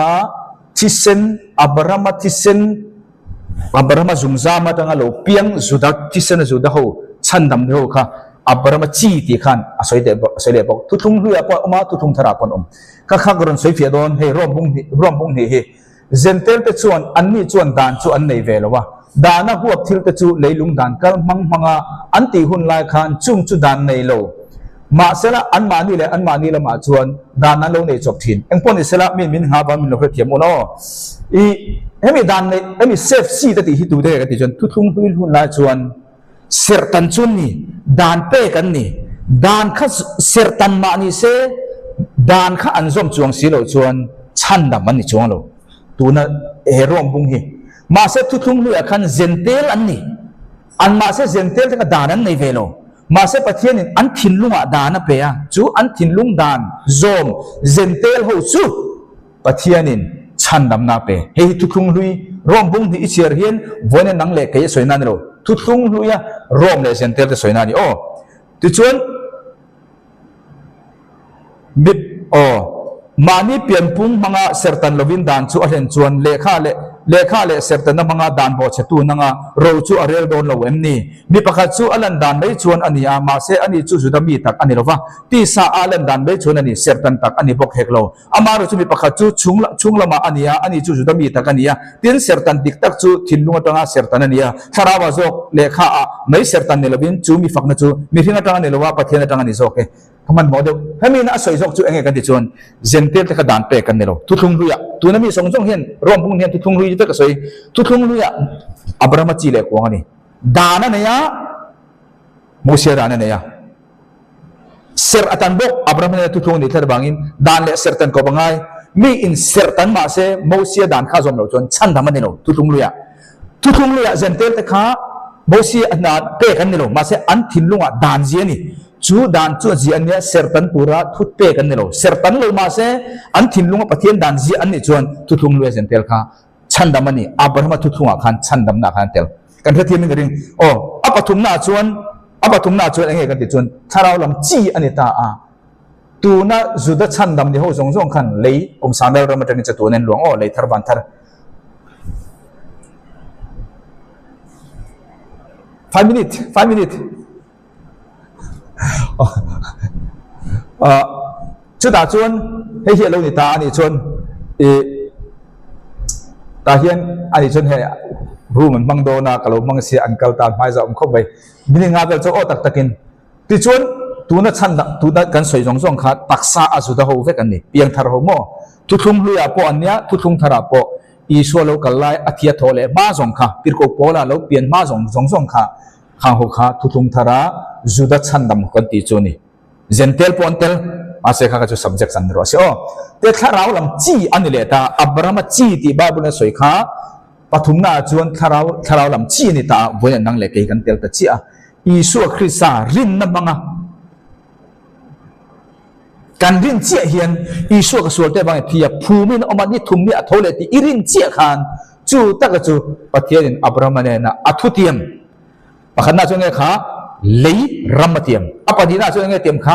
zumzama tanga lo piang juda tisen juda ho chandam ho kha Abraham chi ti khan asoi le bok tuthung luya po ma tuthung thara pon ka khagron soi fia don he rombung he zentel te chuan anni chuan dan chu an nei velowa dana huap thil te chu leilung dan kal manga anti hun lai khan chung chu dan nei lo ma sela an mani la ma chuan dana lo nei chok thin engpon ni sela min ha ba min lo thiam no I hemi dan nei hemi safe si te ti hi tu de ka ti chuan tuthung hun lai chuan sertan chun ni dan pe kan ni dan kha sertan ma ni se dan kha anzom chuang silo chuan chandam an ni chuang lo tuna rom bung hi ma se thuthung lu akhan zentel an ni an ma se zentel ta dan an nei velo ma se pathian in an thinlunga dan a pe a chu an thinlung dan zom zentel ho chu pathian in chandam na pe he thuthung lui rom bung ni ichir hian voine nang le ke soinan ro ทุทุ่งลุยรวมเลยเซนเตอร์จะสวยนานี่โอ้ติชวนบิดโอ้มานี่เปลี่ยนปุ่งมังอาเซอร์ตันลวินดานชูอาเห็นชวนเลขาเลเซอร์ตันนั่งมังอาดานบอชตูนั่งอาเราชูอาเรลโดนเราเอ็มนี่มีประกาศชูอันดานได้ชวนอันนี้มาเซอันนี้ชูสุดามีตักอันนี้เราว่าที่ซาอันดานได้ชวนอันนี้เซอร์ตันตักอันนี้บอกเฮกเรามาเราชูมีประกาศชูชุงละมาอันนี้ชูสุดามีตักอันนี้ที่เซอร์ตันดิกตักชูทิ้งลุงตั้งอาเซอร์ตันอันนี้ทาราวาจกเลขาไม่เซอร์ตันเนี่ยเราบินชูมีฝักนะชูมีทิ้งตั้งอันนี้เราว่าประเทศตั้งอันนี้โอเคมันโมเดลให้มีน่าสวยจกจูเองกันที่ชวนเจนเตอร์ที่เขาด่านเปกันเนี่ยเราทุทุ่งลุยตัวนั้นมีสองเห็นรวมพุ่งเห็นทุทุ่งลุยที่ก็สวยทุทุ่งลุยอับราฮัมจีเล็กว่านี่ด่านนั่นเนี่ยโมเสสด่านนั่นเนี่ยเซอร์ตันบกอับราฮัมเนี่ยทุทุ่งนี่เธอบังอินด่านเล็กเซอร์ตันก็บังไงมีอินเซอร์ตันมาเซโมเสสด่านข้าจอมเราจนชั้นทำมันเนี่ยเราทุทุ่งลุยเจนเตอร์ที่เขาโมเสสด่านเปกันเนี่ยเรามาเซอันทิ้งลุงด่านเจียนี่จูด่านจูจีอันนี้เซอร์ตันตัวระทุเปกันเนี่ยเราเซอร์ตันเลยมาเสอันทิ้งลุงประเทศด่านจีอันนี้จวนทุทุ่งลุยเซนเตลค่ะชั้นดำมันนี่อับราฮัมทุทุ่งอ่ะขันชั้นดำหนักขันเตลกันเพื่อที่มันก็เรื่องโอ้อับปฐุมนาจวนเองกันติดจวนถ้าเราลำจีอันนี้ตาตัวน่าจุดชั้นดำที่เขาส่งขันเลยกรมสารเดลเรามาจากนี้จะตัวนั้นหลวงโอ้เลยทาร์บันทาร์5 minutesชุดตาชวนให้เฮียเรานี่ตาอันนี้ชวนตาเฮียนอันนี้ชวนให้รู้เหมือนบังโดนะกะโลบังเสียอันเก่าตาไม่จะเข้าไปมินิงาเบลจะโอ้ตักกินที่ชวนตัวนั้นชั้นตัวนั้นกันสวยส่งขาตักษาสุดท้ายเขาเฟกันนี่เพียงทาร์โฮโมทุทุ่งลุยปออันเนี้ยทุทุ่งทาร์ปออีชัวเรากันไล่อธิยโทเลมาส่งขาปิรโกโปละเราเปลี่ยนมาส่งขาข้างหัวขาทุทุ่งทาระจุดชั้นดำกันติจนี่เจนเทลปอนเทลมาเสกเขาจะ subject สันนิษฐานโอ้แต่ถ้าเราลำจีอันนี้เลยตาอับราฮัมจีที่บาบุลสวยขาปฐุมนาจวนถ้าเราลำจีนี่ตาวันนั้นเลยกันเทลตาจีอิสุคริสต์รินนับมังการรินเจียเฮียนอิสุก็สวดได้บางทีภูมินอมันนี่ทุ่มนี่อัฐเลติอิรินเจียขันจูตักจูปฏิเดนอับราฮัมเนี่ยนะอัฐุเทียมปะขันนาจวนเนี่ยขาเลยรัมเทียมอปดีน่าชวนเงี้ยเทียมขา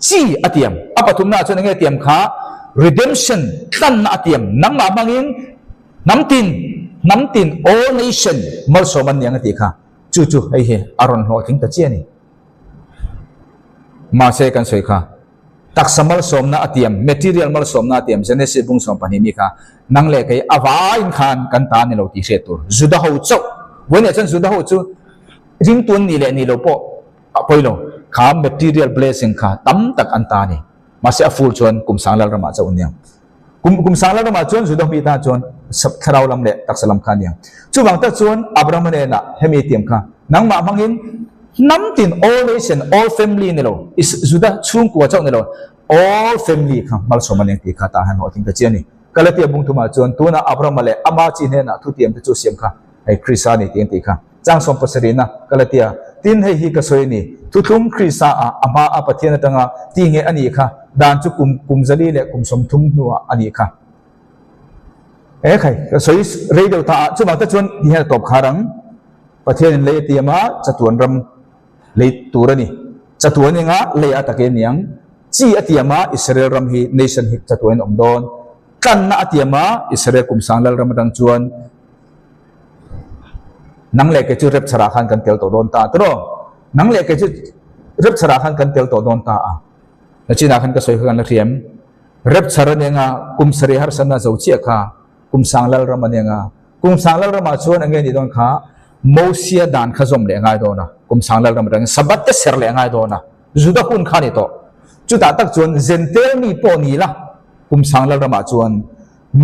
จีอเทียมอปทุมน่าชวนเงี้ยเทียมขา redemption ตั้นอเทียมนังมาบังอินน้ำติน all nation มัลสมันยังติค่ะจู่ไอ้เหี้ยอารอนหัวทิ้งตะเจียนี่มาเสกันสวยค่ะตักสมัลสมน่าอเทียม material มัลสมน่าอเทียมเจเนสิบุงสมปนิมิค่ะนังเล็กไอ้อวาอินขันกันตาเนี่ยเราติเสตุจุดหัวจุวันนี้ฉันจุดหัวจุริงตัวนี่แหละนี่เราพอไปลงข้าม material blessing ข้าตั้มตักอันตานี่มาเสียฟูลชวนกุมสังลาลมาจะอุ่นยังกุมสังลาลมาชวนสุดมีตาชวนสับคราวลำเละตักสลัมขันยังช่วงตาชวนอับราฮัมเนี่ยนะให้มีเตียมข้านังมาบังอินน้ำติน all nation all family นี่เราอิสุดาช่วงกัวเจ้านี่เรา all family ข้ามาสมันยังตีข้าตาหันหัวทิ้งตะเจียนี่ก็เลยเตียบุงทุมาชวนตัวน่ะอับราฮัมเลยอามาจีเนี่ยนะทุเตียมตะจูเสียมข้าไอ้คริสต์นี่เตียมตีข้าจ้างสมปัสรินะก็เลยเตียตินให้ฮิกสวยนี่ทุทุ่มคริสต์อามาอาปะเทียนตั้งตีเงอันนี้ค่ะด่านจุกุมจลีเละกุมสมทุ่มนัวอันนี้ค่ะใครก็สวยเรียกตาจุบังตะชวนที่ให้ตบขารังประเทศเลยเตียมาจะตัวรำเลยตัวนี่จะตัวนี่งะเลยอัตะเกียนยังจีอเตียมาอิสราเอลรำฮีเนชั่นฮิกจะตัวนี่อมโดนกันนะอเตียมาอิสราเอลกุมสังลรำดังชวนนังเล็กก็จะเรียบสระขันกันเตียวตัวโดนตาตรอนังเล็กก็จะเรียบสระขันกันเตียวตัวโดนตาแล้วจีน่าขันก็สวยกันละเทียมเรียบสระเนี่ยงากุมสรีหารสันนาเจ้าเชี่ยค่ะกุมสังลรำมันเนี่ยงากุมสังลรำมาชวนอันนี้โดนขาโมเสียดานขจมเลยง่ายโดนนะกุมสังลรำมันสบัดเตสร์เลยง่ายโดนนะจุดคุณขานี่โตจุดตักชวนเจนเตอร์นี่ปอนี่ละกุมสังลรำมาชวน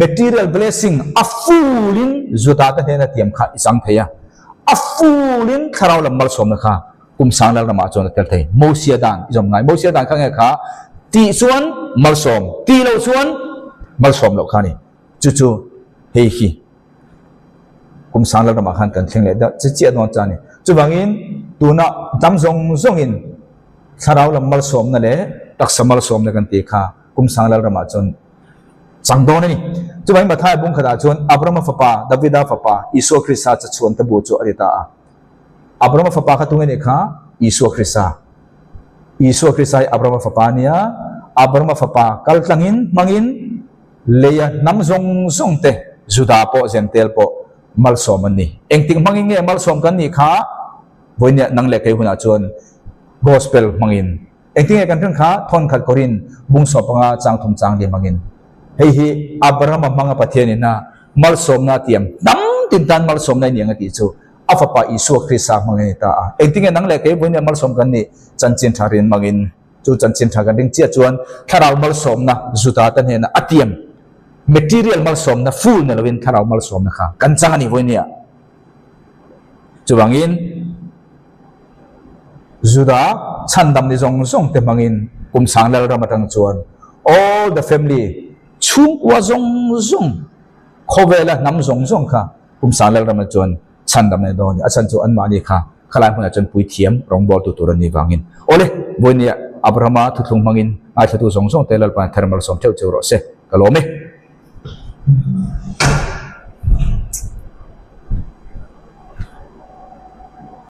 material blessing อัฟฟูลินจุดตักเนี่ยนะเทียมขาอีสังเทียอัฟฟูลินคาราวลำมัลสมนะคะกุมสังลรำมาชวนเตลเทโมเสียดานจำไงโมเสียดานข้างไงค่ะตีชวนมัลสมตีเราชวนมัลสมเราค่ะนี่จู่เฮียกุมสังลรำมาขันกันเชียงเลยจะเจียดนอนจานี่จู่บางอินตัวน่ะจำทรงอินคาราวลำมัลสมนั่นแหละตักสมัลสมในกันตีค่ะกุมสังลรำมาชวนจังโดนนี่จู่บางอินมาท้ายบุ้งขดาชวนอับราฮัมฟ้าดาวิดาฟ้าอิสุคริสต์จะชวนตะบูจูอริตา Abraham fapa katungin ikha Isu Krista Abraham fapa niya Abraham fapa kaltangin mangin leya nam zong te Juda po Zentel po malsom ni engting mangin nge malsom kan ni kha boinya nang le kai huna chon gospel mangin engting kan kha thon khat korin bungso panga chang thum chang le mangin hei hi Abraham manga pathian na malsom na tiam dang tintan malsom na ni ngati chu afapa Isu Krista mangin ta engting nang le kai boinya malsom kan ni chanchin tharin mangin chu chanchin thagan ding chia chuan tharal malsom na Juda tan he na atiam material malsom na full na lawin tharal malsom na kha kan chang ani boinia chuwangin Juda chandam ni zong te mangin kumsang lal ramatang chuan all the family chung wa zong khowela nam zong kha kumsang lal ramat chuan chandam ne don achan chu an mani kha khalai huna chon pui thiam rongbol tu turan ni wangin ole boinia Abrahama thutlung mangin a thatu zong te lal pa thermal som cheu ro se kalome